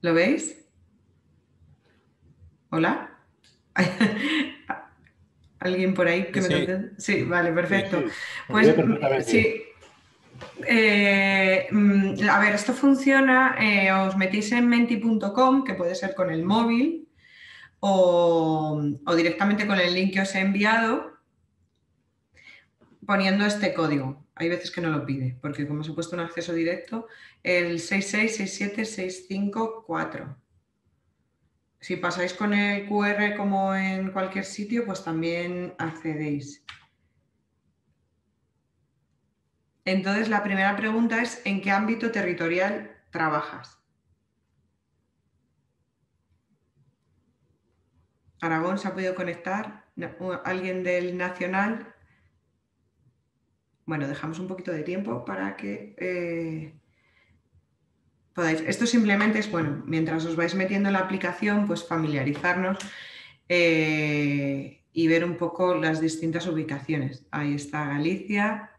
¿Lo veis? ¿Hola? ¿Alguien por ahí que me conteste? Sí, vale, perfecto. Sí, sí. Pues Perfectamente. sí. A ver, esto funciona, os metéis en menti.com, que puede ser con el móvil o directamente con el link que os he enviado, poniendo este código. Hay veces que no lo pide, porque como os he puesto un acceso directo, el 6667654. Si pasáis con el QR como en cualquier sitio, pues también accedéis. Entonces, la primera pregunta es: ¿en qué ámbito territorial trabajas? Aragón se ha podido conectar. ¿Alguien del Nacional? Bueno, dejamos un poquito de tiempo para que podáis. Esto simplemente es, bueno, mientras os vais metiendo en la aplicación, pues familiarizarnos y ver un poco las distintas ubicaciones. Ahí está Galicia.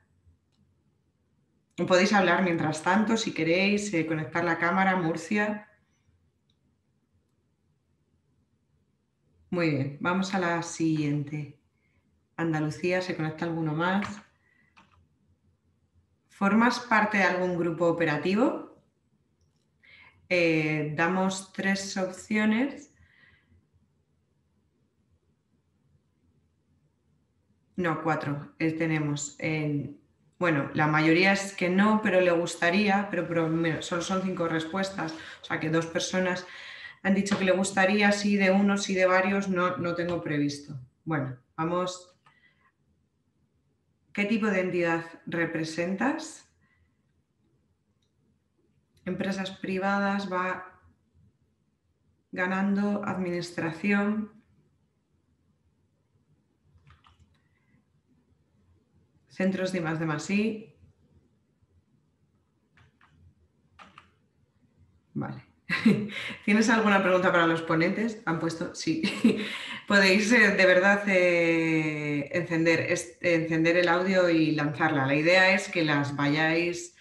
Podéis hablar mientras tanto, si queréis, conectar la cámara, Murcia. Muy bien, vamos a la siguiente. Andalucía, ¿se conecta alguno más? ¿Formas parte de algún grupo operativo? Damos 3 opciones. No, 4. Tenemos, bueno, la mayoría es que no, pero le gustaría, pero solo son 5 respuestas. O sea que 2 personas han dicho que le gustaría, sí de uno, sí de varios, no tengo previsto. Bueno, vamos. ¿Qué tipo de entidad representas? Empresas privadas, va ganando, administración. Centros de I+D+I. Vale. ¿Tienes alguna pregunta para los ponentes? Han puesto sí. Podéis de verdad encender el audio y lanzarla. La idea es que las vayáis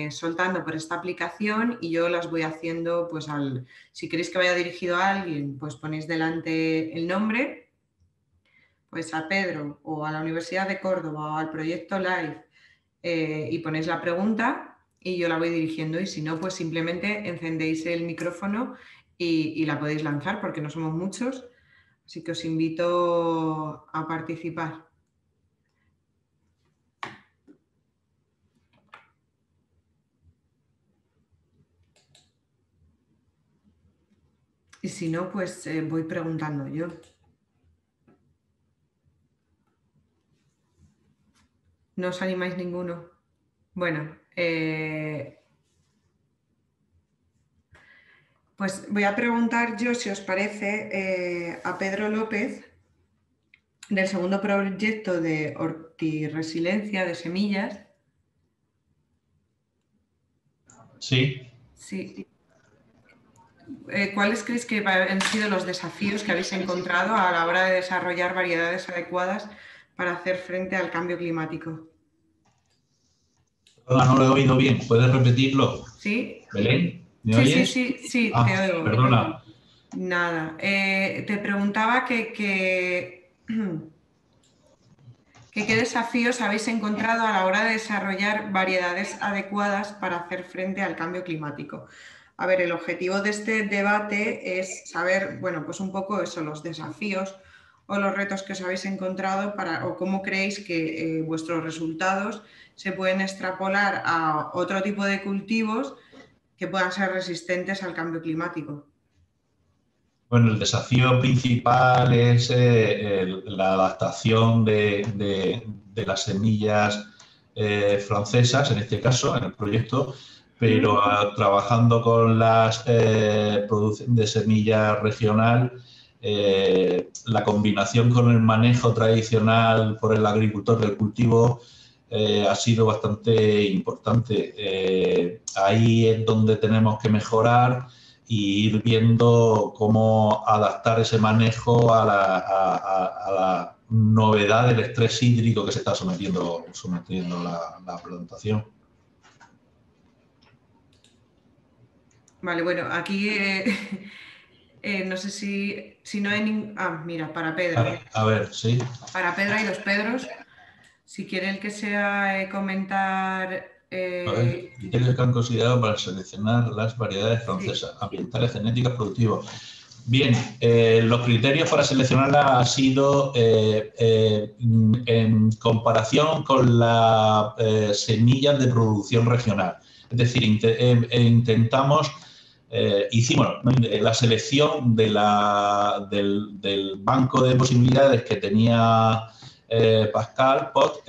soltando por esta aplicación y yo las voy haciendo, pues si queréis que vaya dirigido a alguien, pues ponéis delante el nombre, pues a Pedro o a la Universidad de Córdoba o al proyecto LIFE y ponéis la pregunta y yo la voy dirigiendo, y si no, pues simplemente encendéis el micrófono y la podéis lanzar, porque no somos muchos, así que os invito a participar. Y si no, pues voy preguntando yo. ¿No os animáis ninguno? Bueno, pues voy a preguntar yo, si os parece, a Pedro López, del segundo proyecto de hortiresiliencia de semillas. Sí. Sí. ¿Cuáles creéis que han sido los desafíos que habéis encontrado a la hora de desarrollar variedades adecuadas para hacer frente al cambio climático? No lo he oído bien. ¿Puedes repetirlo? ¿Sí? ¿Belén? ¿Me Sí, oyes? sí, te oigo. Perdona. Nada. Te preguntaba qué desafíos habéis encontrado a la hora de desarrollar variedades adecuadas para hacer frente al cambio climático. A ver, el objetivo de este debate es saber, bueno, pues un poco eso, los desafíos o los retos que os habéis encontrado o cómo creéis que vuestros resultados se pueden extrapolar a otro tipo de cultivos que puedan ser resistentes al cambio climático. Bueno, el desafío principal es la adaptación de las semillas francesas, en este caso, en el proyecto, pero trabajando con las producción de semilla regional, la combinación con el manejo tradicional por el agricultor del cultivo ha sido bastante importante. Ahí es donde tenemos que mejorar y ir viendo cómo adaptar ese manejo a la novedad del estrés hídrico que se está sometiendo la plantación. Vale, bueno, aquí no sé si no hay ningún... Ah, mira, para Pedro. A ver, sí. Para Pedro hay dos Pedros. Si quiere el que sea comentar... A ver, criterios que han considerado para seleccionar las variedades francesas, sí. Ambientales, genéticas, productivos. Bien, los criterios para seleccionarlas han sido en comparación con las semillas de producción regional. Es decir, intentamos, hicimos la selección del banco de posibilidades que tenía Pascal Pot,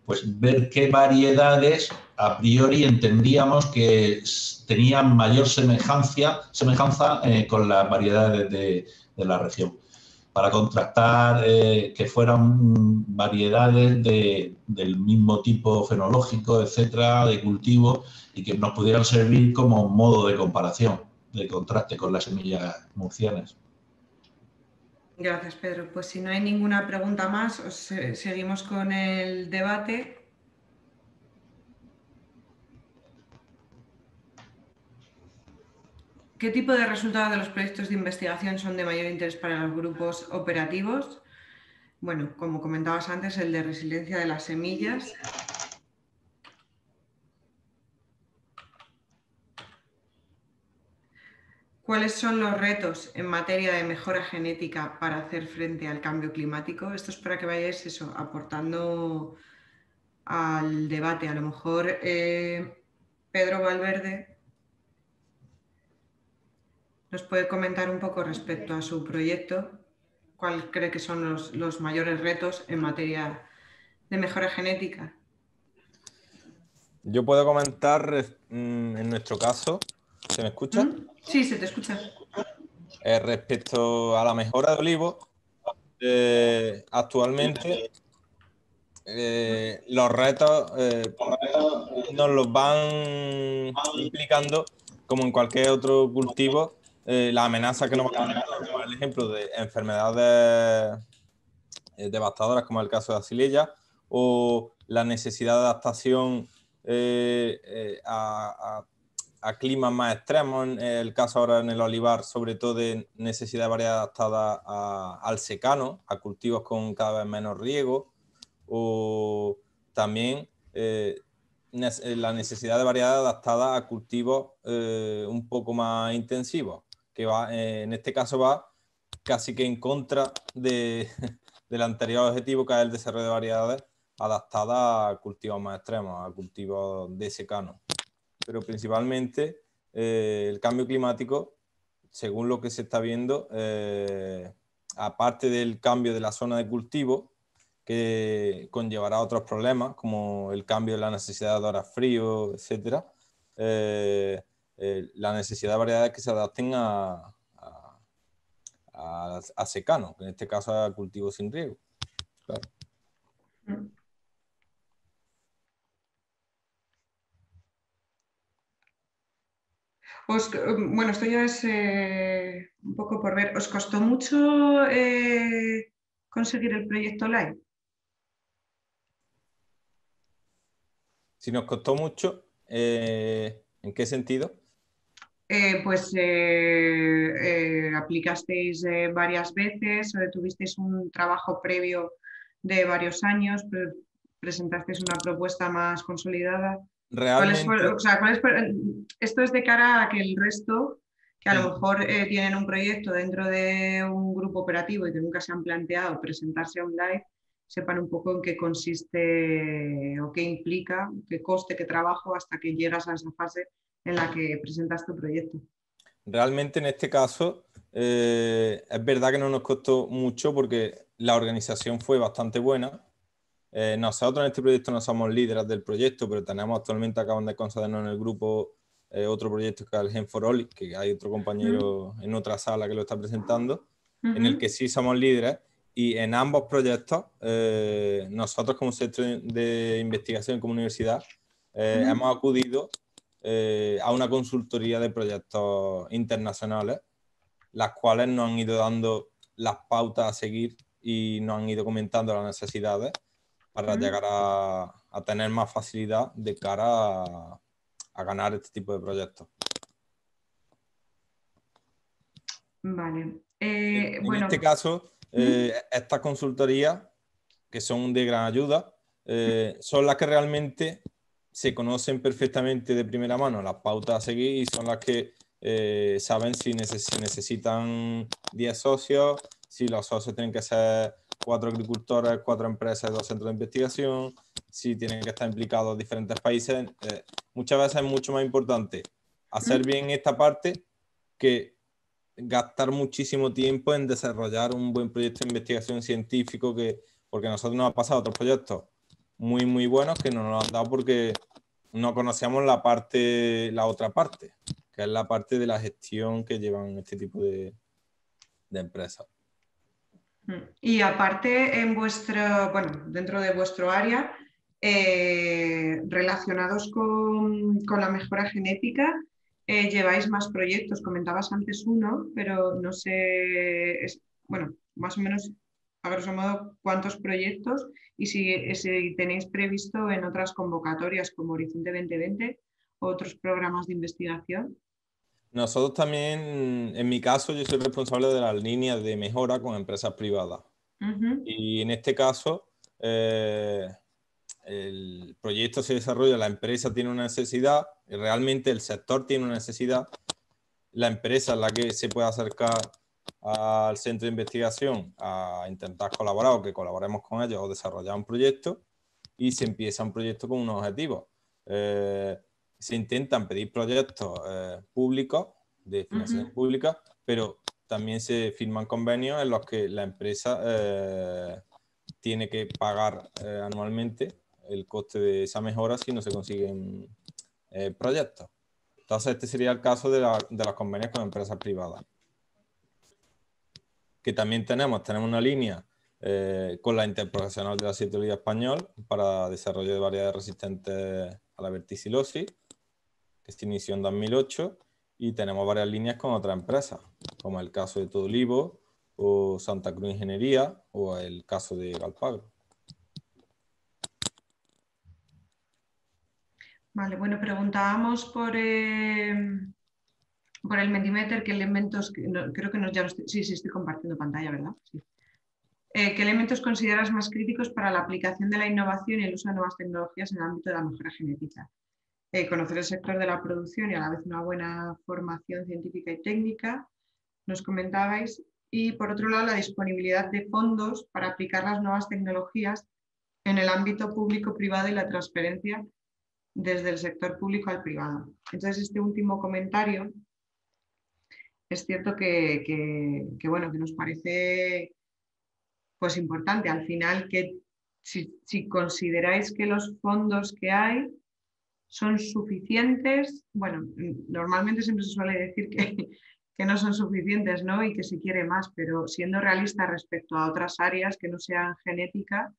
pues ver qué variedades a priori entendíamos que tenían mayor semejanza con las variedades de la región, para contrastar que fueran variedades del mismo tipo fenológico, etcétera, de cultivo, y que nos pudieran servir como modo de comparación, de contraste con las semillas murcianas. Gracias, Pedro. Pues si no hay ninguna pregunta más, seguimos con el debate. ¿Qué tipo de resultados de los proyectos de investigación son de mayor interés para los grupos operativos? Bueno, como comentabas antes, el de resiliencia de las semillas. ¿Cuáles son los retos en materia de mejora genética para hacer frente al cambio climático? Esto es para que vayáis aportando al debate. A lo mejor Pedro Valverde nos puede comentar un poco respecto a su proyecto. ¿Cuál cree que son los mayores retos en materia de mejora genética? Yo puedo comentar en nuestro caso. ¿Se me escucha? Sí, se te escucha. Respecto a la mejora de olivos, actualmente los retos nos los van implicando, como en cualquier otro cultivo, la amenaza que nos van a dar, como el ejemplo de enfermedades devastadoras, como el caso de Azilella, o la necesidad de adaptación a climas más extremos, en el caso ahora en el olivar, sobre todo de necesidad de variedad adaptada al secano, a cultivos con cada vez menos riego, o también la necesidad de variedad adaptada a cultivos un poco más intensivos, que va, en este caso va casi que en contra del anterior objetivo, que es el desarrollo de variedades adaptadas a cultivos más extremos, a cultivos de secano. Pero principalmente el cambio climático, según lo que se está viendo, aparte del cambio de la zona de cultivo, que conllevará otros problemas, como el cambio de la necesidad de horas frío, etc., la necesidad de variedades que se adapten a secano, que en este caso a cultivo sin riego. Claro. Bueno, esto ya es un poco por ver. ¿Os costó mucho conseguir el proyecto Live? Si nos costó mucho, ¿en qué sentido? Aplicasteis varias veces, tuvisteis un trabajo previo de varios años, presentasteis una propuesta más consolidada. Realmente... Esto es de cara a que el resto, que a lo mejor tienen un proyecto dentro de un grupo operativo y que nunca se han planteado presentarse a un live, sepan un poco en qué consiste o qué implica, qué coste, qué trabajo, hasta que llegas a esa fase en la que presentas tu proyecto. Realmente en este caso es verdad que no nos costó mucho porque la organización fue bastante buena. Nosotros en este proyecto no somos líderes del proyecto, pero tenemos actualmente, acaban de concedernos en el grupo otro proyecto que es el Gen for All, que hay otro compañero en otra sala que lo está presentando, en el que sí somos líderes. Y en ambos proyectos, nosotros como centro de investigación como universidad, hemos acudido a una consultoría de proyectos internacionales, las cuales nos han ido dando las pautas a seguir y nos han ido comentando las necesidades para llegar a tener más facilidad de cara a ganar este tipo de proyectos. Vale. En Bueno, este caso, estas consultorías, que son de gran ayuda, son las que realmente se conocen perfectamente de primera mano las pautas a seguir y son las que saben si necesitan 10 socios, si los socios tienen que ser 4 agricultores, 4 empresas, 2 centros de investigación, si tienen que estar implicados diferentes países. Muchas veces es mucho más importante hacer bien esta parte que gastar muchísimo tiempo en desarrollar un buen proyecto de investigación científico, porque a nosotros nos ha pasado otros proyectos muy buenos que no nos lo han dado porque no conocíamos la otra parte, que es la parte de la gestión que llevan este tipo de empresas. Y aparte, dentro de vuestro área, relacionados con la mejora genética, lleváis más proyectos. Comentabas antes uno, pero no sé, más o menos, a grosso modo, cuántos proyectos y si tenéis previsto en otras convocatorias como Horizonte 2020 o otros programas de investigación. Nosotros también, en mi caso, yo soy responsable de las líneas de mejora con empresas privadas. Y en este caso, el proyecto se desarrolla, la empresa tiene una necesidad, realmente el sector tiene una necesidad, la empresa es la que se puede acercar al centro de investigación a intentar colaborar o que colaboremos con ellos o desarrollar un proyecto y se empieza un proyecto con unos objetivos. Se intentan pedir proyectos públicos, de financiación pública, pero también se firman convenios en los que la empresa tiene que pagar anualmente el coste de esa mejora si no se consiguen proyectos. Entonces, este sería el caso de los convenios con empresas privadas. Que también tenemos una línea con la Interprofesional de la Citología Español para desarrollo de variedades resistentes a la verticilosis, que se inició en 2008, y tenemos varias líneas con otras empresas, como el caso de Todo Olivo, o Santa Cruz Ingeniería, o el caso de Galpagro. Vale, bueno, preguntábamos por el Mentimeter, qué elementos, creo que sí, estoy compartiendo pantalla, ¿verdad? Sí. ¿Qué elementos consideras más críticos para la aplicación de la innovación y el uso de nuevas tecnologías en el ámbito de la mejora genética? Conocer el sector de la producción y a la vez una buena formación científica y técnica, nos comentabais, y por otro lado la disponibilidad de fondos para aplicar las nuevas tecnologías en el ámbito público-privado y la transferencia desde el sector público al privado. Entonces, este último comentario es cierto que nos parece pues importante. Al final, que si consideráis que los fondos que hay son suficientes, bueno, normalmente siempre se suele decir que no son suficientes, ¿no? Y que se quiere más, pero siendo realista respecto a otras áreas que no sean genética,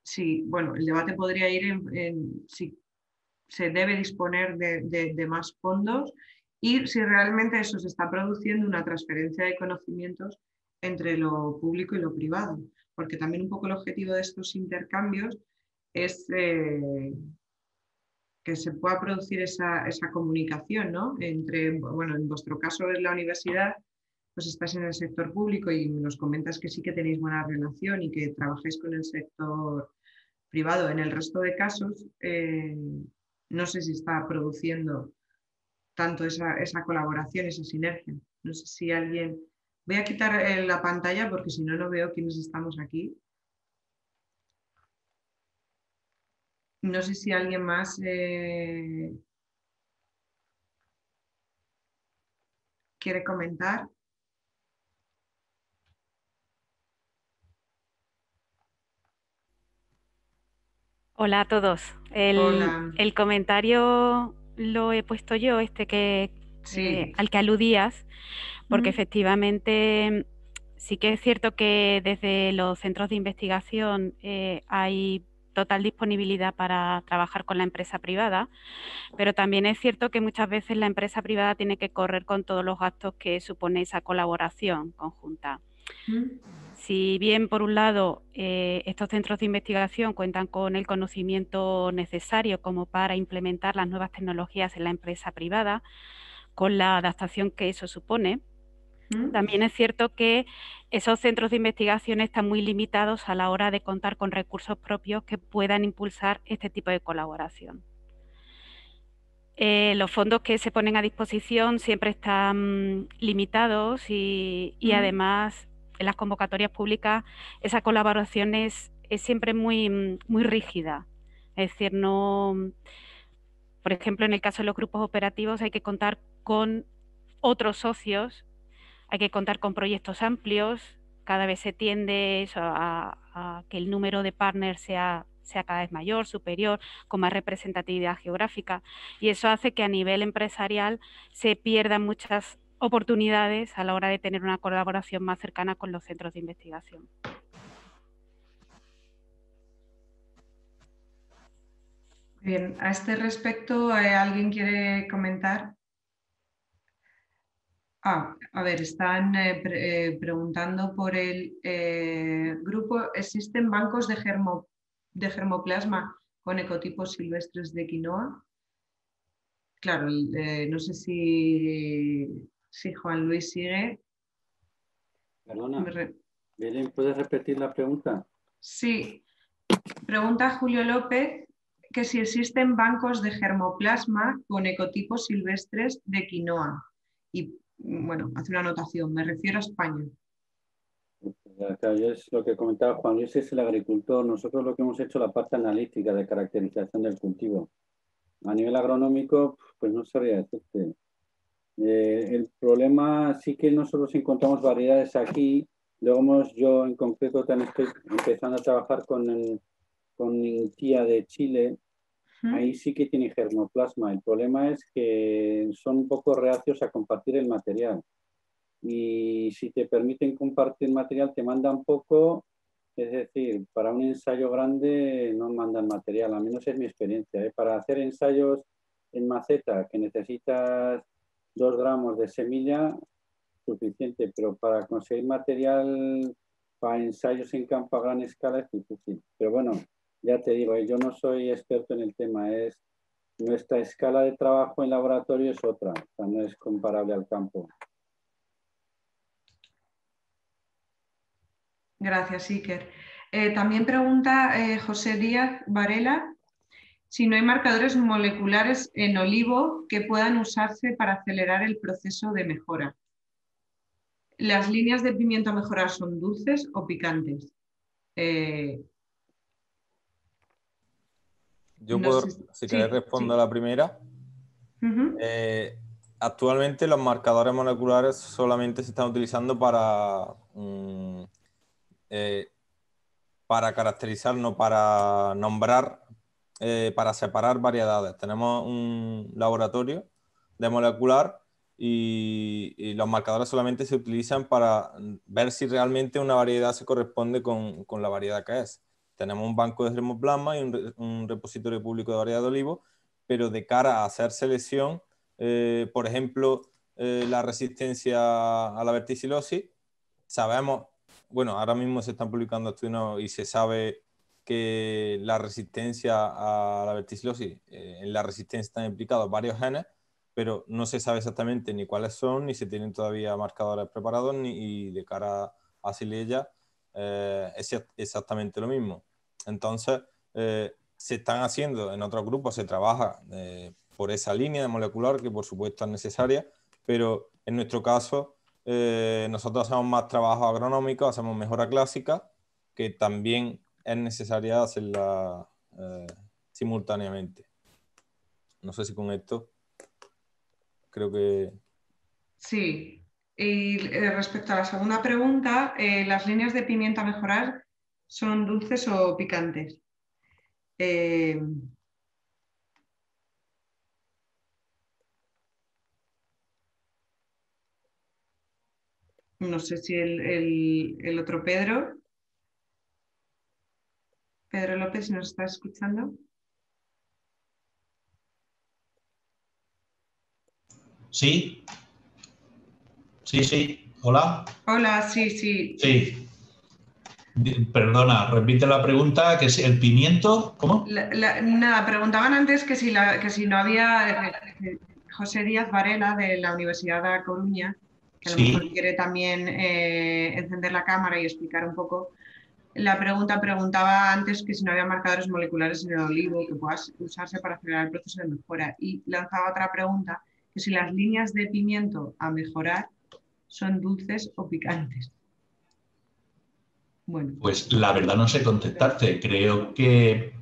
sí, bueno, el debate podría ir en si se debe disponer de más fondos y si realmente eso se está produciendo una transferencia de conocimientos entre lo público y lo privado, porque también un poco el objetivo de estos intercambios es que se pueda producir esa comunicación, ¿no? Entre, bueno, en vuestro caso es la universidad, pues estás en el sector público y nos comentas que sí que tenéis buena relación y que trabajáis con el sector privado. En el resto de casos, no sé si está produciendo tanto esa colaboración, esa sinergia. No sé si alguien... Voy a quitar la pantalla porque si no, no veo quiénes estamos aquí. No sé si alguien más... quiere comentar. Hola a todos. Hola. El comentario lo he puesto yo, Sí. al que aludías, porque Mm. efectivamente sí que es cierto que desde los centros de investigación hay total disponibilidad para trabajar con la empresa privada, pero también es cierto que muchas veces la empresa privada tiene que correr con todos los gastos que supone esa colaboración conjunta. Si bien, por un lado, estos centros de investigación cuentan con el conocimiento necesario como para implementar las nuevas tecnologías en la empresa privada, con la adaptación que eso supone, también es cierto que esos centros de investigación están muy limitados a la hora de contar con recursos propios que puedan impulsar este tipo de colaboración. Los fondos que se ponen a disposición siempre están limitados y además en las convocatorias públicas esa colaboración es siempre muy rígida. Es decir, no, por ejemplo, en el caso de los grupos operativos hay que contar con otros socios, hay que contar con proyectos amplios, cada vez se tiende eso a que el número de partners sea cada vez mayor, superior, con más representatividad geográfica, y eso hace que a nivel empresarial se pierdan muchas oportunidades a la hora de tener una colaboración más cercana con los centros de investigación. Bien, a este respecto, ¿alguien quiere comentar? A ver, están preguntando por el grupo. ¿Existen bancos de germoplasma con ecotipos silvestres de quinoa? Claro, no sé si Juan Luis sigue. Perdona, Belén, ¿puedes repetir la pregunta? Sí, pregunta Julio López que si existen bancos de germoplasma con ecotipos silvestres de quinoa. Y bueno, hace una anotación, me refiero a España. Claro, es lo que comentaba Juan Luis, es el agricultor. Nosotros lo que hemos hecho la parte analítica de caracterización del cultivo. A nivel agronómico, pues no sabría decirte. El problema sí que nosotros encontramos variedades aquí. Luego yo en concreto también estoy empezando a trabajar con Intia de Chile. Ahí sí que tiene germoplasma. El problema es que son un poco reacios a compartir el material. Y si te permiten compartir material, te mandan poco. Es decir, para un ensayo grande no mandan material, al menos es mi experiencia. Para hacer ensayos en maceta que necesitas 2 gramos de semilla, suficiente, pero para conseguir material para ensayos en campo a gran escala es difícil. Pero bueno, ya te digo, yo no soy experto en el tema, nuestra escala de trabajo en laboratorio es otra, o sea, no es comparable al campo. Gracias, Iker. También pregunta José Díaz Varela si no hay marcadores moleculares en olivo que puedan usarse para acelerar el proceso de mejora. ¿Las líneas de pimiento a mejorar son dulces o picantes? Yo no puedo, sé, si queréis, respondo a la primera. Actualmente los marcadores moleculares solamente se están utilizando para caracterizar, no para nombrar, para separar variedades. Tenemos un laboratorio de molecular y los marcadores solamente se utilizan para ver si realmente una variedad se corresponde con la variedad que es. Tenemos un banco de germoplasma y un repositorio público de variedad de olivo, pero de cara a hacer selección, por ejemplo, la resistencia a la verticilosis, sabemos, bueno, ahora mismo se están publicando estudios y se sabe que la resistencia a la verticilosis, en la resistencia están implicados varios genes, pero no se sabe exactamente ni cuáles son, ni se tienen todavía marcadores preparados, y de cara a Xylella es exactamente lo mismo. Entonces, se están haciendo, en otros grupos se trabaja por esa línea de molecular, que por supuesto es necesaria, pero en nuestro caso nosotros hacemos más trabajo agronómico, hacemos mejora clásica, que también es necesaria hacerla simultáneamente. No sé si con esto creo que Sí. Y respecto a la segunda pregunta, ¿las líneas de pimiento a mejorar son dulces o picantes? No sé si el otro Pedro López, ¿nos está escuchando? Sí, sí, sí. Hola. Hola, sí, sí. Sí. Perdona, repite la pregunta, que es el pimiento, ¿cómo? Nada, preguntaban antes que si no había José Díaz Varela de la Universidad de A Coruña, que a lo mejor Sí. quiere también encender la cámara y explicar un poco. La pregunta preguntaba antes que si no había marcadores moleculares en el olivo que puedan usarse para acelerar el proceso de mejora. Y lanzaba otra pregunta, que si las líneas de pimiento a mejorar son dulces o picantes. Bueno. Pues la verdad no sé contestarte. Creo que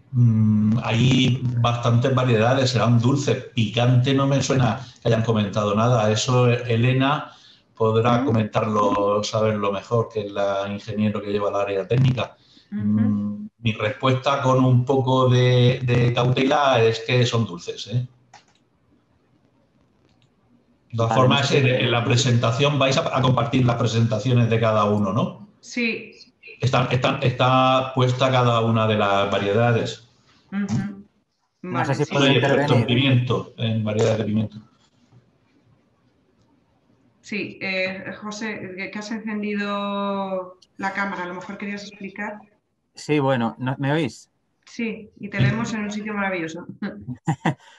hay bastantes variedades, serán dulces. Picante no me suena que hayan comentado nada. Eso Elena podrá comentarlo, saberlo mejor, que es la ingeniero que lleva el área técnica. Mi respuesta con un poco de cautela es que son dulces, ¿eh? De todas formas, en la presentación vais a compartir las presentaciones de cada uno, ¿no? Sí. Está puesta cada una de las variedades. No sé si Sí, puedo intervenir. En pimiento, en variedades de pimiento. Sí, José, que has encendido la cámara, a lo mejor querías explicar. Sí, bueno, ¿me oís? Sí, y te vemos en un sitio maravilloso.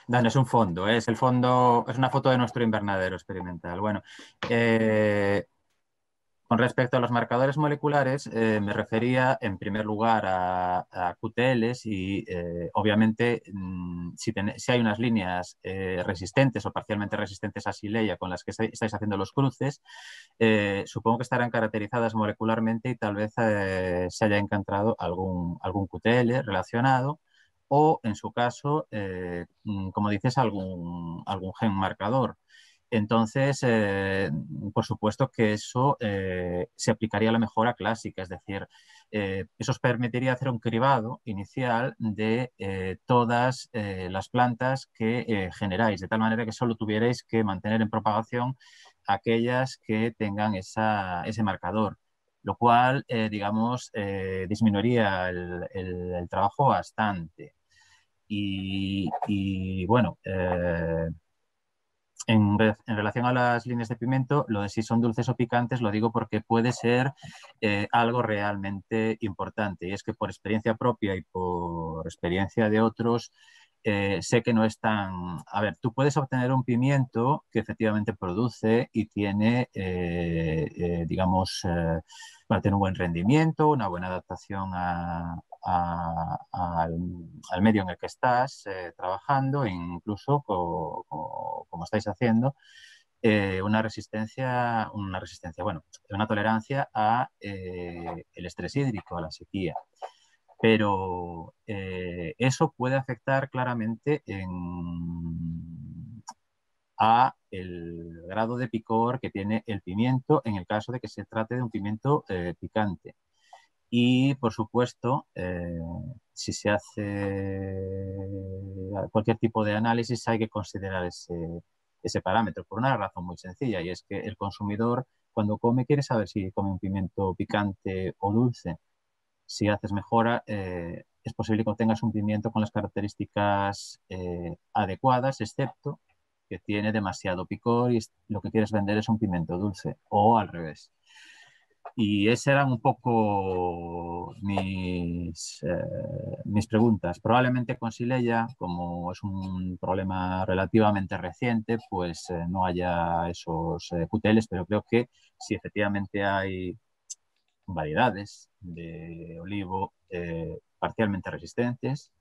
No, no es un fondo, es el fondo, es una foto de nuestro invernadero experimental. Bueno, con respecto a los marcadores moleculares, me refería en primer lugar a QTLs y obviamente si hay unas líneas resistentes o parcialmente resistentes a Sileia con las que estáis haciendo los cruces, supongo que estarán caracterizadas molecularmente y tal vez se haya encontrado algún QTL relacionado o, en su caso, como dices, algún gen marcador. Entonces, por supuesto que eso se aplicaría a la mejora clásica, es decir, eso os permitiría hacer un cribado inicial de todas las plantas que generáis, de tal manera que solo tuvierais que mantener en propagación aquellas que tengan ese marcador, lo cual, digamos, disminuiría el trabajo bastante. Y bueno, en relación a las líneas de pimiento, lo de si son dulces o picantes lo digo porque puede ser algo realmente importante. Y es que por experiencia propia y por experiencia de otros, sé que no es tan... A ver, tú puedes obtener un pimiento que efectivamente produce y tiene, digamos, tiene un buen rendimiento, una buena adaptación al medio en el que estás trabajando, e incluso como estáis haciendo, una tolerancia a el estrés hídrico, a la sequía. Pero eso puede afectar claramente a el grado de picor que tiene el pimiento en el caso de que se trate de un pimiento picante. Y, por supuesto, si se hace cualquier tipo de análisis hay que considerar ese parámetro por una razón muy sencilla, y es que el consumidor cuando come quiere saber si come un pimiento picante o dulce. Si haces mejora, es posible que obtengas un pimiento con las características adecuadas, excepto que tiene demasiado picor y lo que quieres vender es un pimiento dulce, o al revés. Y esas eran un poco mis preguntas. Probablemente con Sileia, como es un problema relativamente reciente, pues no haya esos QTLs, pero creo que si efectivamente hay variedades de olivo parcialmente resistentes,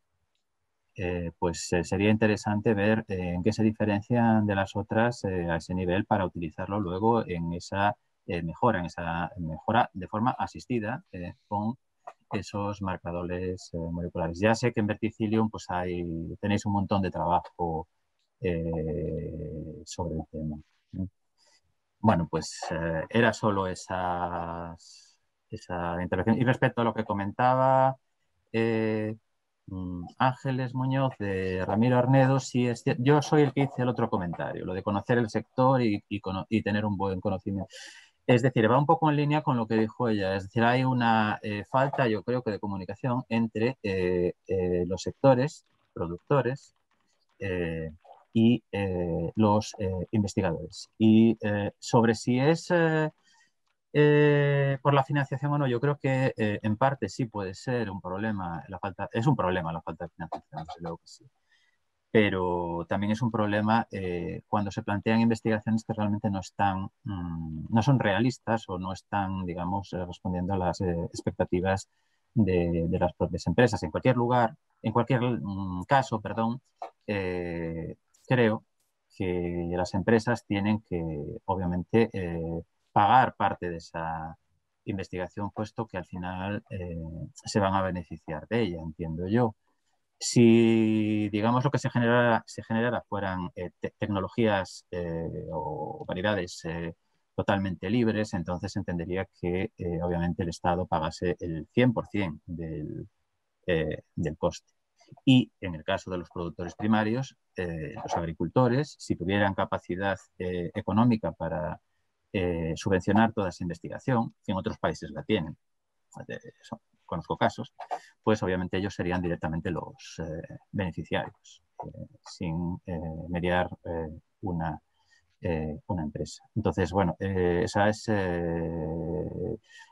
pues sería interesante ver en qué se diferencian de las otras a ese nivel para utilizarlo luego en esa mejora de forma asistida con esos marcadores moleculares. Ya sé que en Verticillium pues tenéis un montón de trabajo sobre el tema. bueno, pues era solo esa intervención. Y respecto a lo que comentaba Ángeles Muñoz de Ramiro Arnedo, sí yo soy el que hice el otro comentario, lo de conocer el sector y tener un buen conocimiento. Es decir, va un poco en línea con lo que dijo ella. Es decir, hay una falta, yo creo que de comunicación entre los sectores productores y los investigadores. Y sobre si es por la financiación o no, yo creo que en parte sí puede ser un problema, es un problema la falta de financiación, desde luego que sí. Pero también es un problema cuando se plantean investigaciones que realmente no son realistas o no están, digamos, respondiendo a las expectativas de las propias empresas. En cualquier lugar, en cualquier caso, perdón, creo que las empresas tienen que, obviamente, pagar parte de esa investigación, puesto que al final se van a beneficiar de ella, entiendo yo. Si, digamos, lo que se generara fueran tecnologías o variedades totalmente libres, entonces entendería que, obviamente, el Estado pagase el 100% del coste. Y en el caso de los productores primarios, los agricultores, si tuvieran capacidad económica para subvencionar toda esa investigación, que en otros países la tienen, conozco casos, pues obviamente ellos serían directamente los beneficiarios, sin mediar una empresa. Entonces, bueno, esa es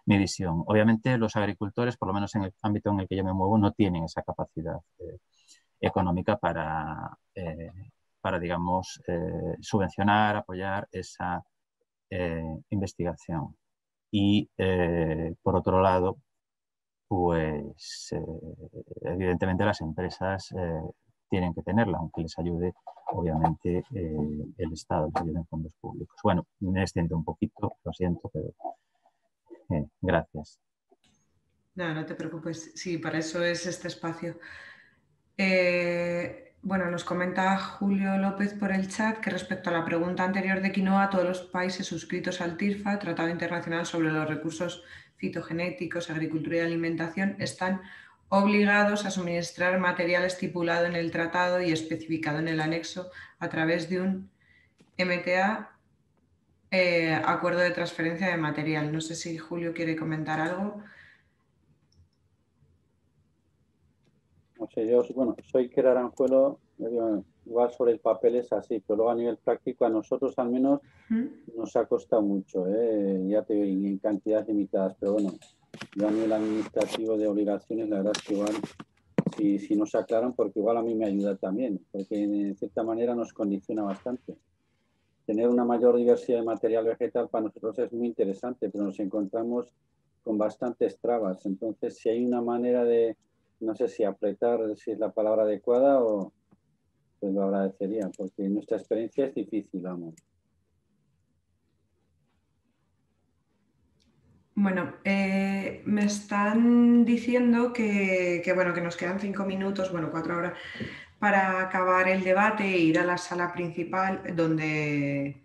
mi visión. Obviamente los agricultores, por lo menos en el ámbito en el que yo me muevo, no tienen esa capacidad económica para digamos, subvencionar, apoyar esa investigación. Y, por otro lado, pues evidentemente las empresas tienen que tenerla, aunque les ayude, obviamente, el Estado, les ayude en fondos públicos. Bueno, me extiendo un poquito, lo siento, pero gracias. No, no te preocupes. Sí, para eso es este espacio. Bueno, nos comenta Julio López por el chat que respecto a la pregunta anterior de Quinoa, todos los países suscritos al TIRFA, Tratado Internacional sobre los Recursos Fitogenéticos, Agricultura y Alimentación, están obligados a suministrar material estipulado en el tratado y especificado en el anexo a través de un MTA, acuerdo de transferencia de material. No sé si Julio quiere comentar algo. No sé, yo, bueno, soy Iker Aranjuelo, igual sobre el papel es así, pero luego a nivel práctico a nosotros al menos nos ha costado mucho, ya te digo, en cantidades limitadas, pero bueno, yo a nivel administrativo de obligaciones, la verdad es que igual si nos aclaran, porque igual a mí me ayuda también, porque en cierta manera nos condiciona bastante. Tener una mayor diversidad de material vegetal para nosotros es muy interesante, pero nos encontramos con bastantes trabas. Entonces, si hay una manera de, no sé si apretar, si es la palabra adecuada, o pues lo agradecería, porque nuestra experiencia es difícil, vamos. Bueno, me están diciendo que nos quedan 5 minutos, bueno, 4 horas, para acabar el debate e ir a la sala principal donde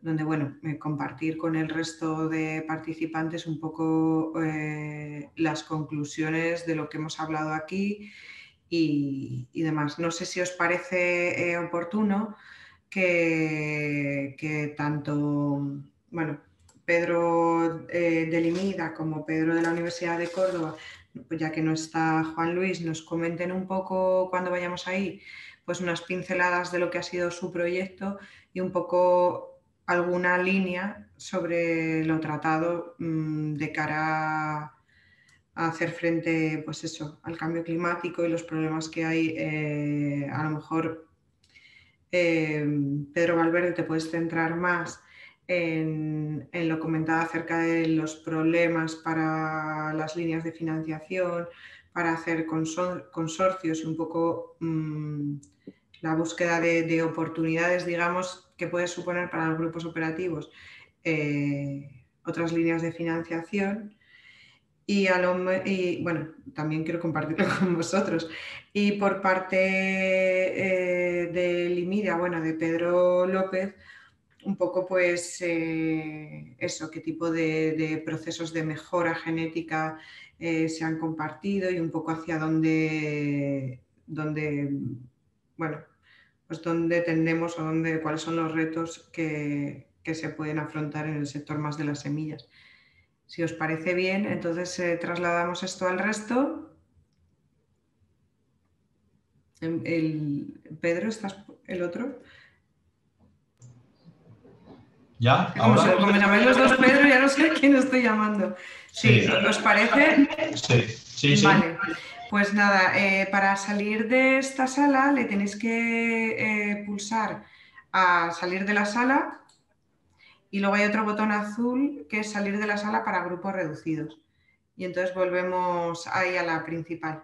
bueno, compartir con el resto de participantes un poco las conclusiones de lo que hemos hablado aquí y demás. No sé si os parece oportuno que tanto, bueno, Pedro de Limida como Pedro de la Universidad de Córdoba, pues ya que no está Juan Luis, nos comenten un poco cuando vayamos ahí, pues unas pinceladas de lo que ha sido su proyecto y un poco alguna línea sobre lo tratado de cara a hacer frente, pues eso, al cambio climático y los problemas que hay. A lo mejor Pedro Valverde te puedes centrar más en lo comentado acerca de los problemas para las líneas de financiación, para hacer consorcios y un poco la búsqueda de oportunidades, digamos, que puede suponer para los grupos operativos otras líneas de financiación. Y bueno, también quiero compartirlo con vosotros. Y por parte de Limida, bueno, de Pedro López, un poco pues eso, qué tipo de procesos de mejora genética se han compartido y un poco hacia dónde bueno, pues dónde tendemos o cuáles son los retos que se pueden afrontar en el sector más de las semillas. Si os parece bien, entonces trasladamos esto al resto. Pedro, ¿estás el otro? ¿Ya? Como ¿Ahora? me llamáis los dos Pedro, ya no sé a quién estoy llamando. Sí, Sí. ¿os parece? Sí. Vale. Pues nada, para salir de esta sala le tenéis que pulsar a salir de la sala y luego hay otro botón azul que es salir de la sala para grupos reducidos. Y entonces volvemos ahí a la principal.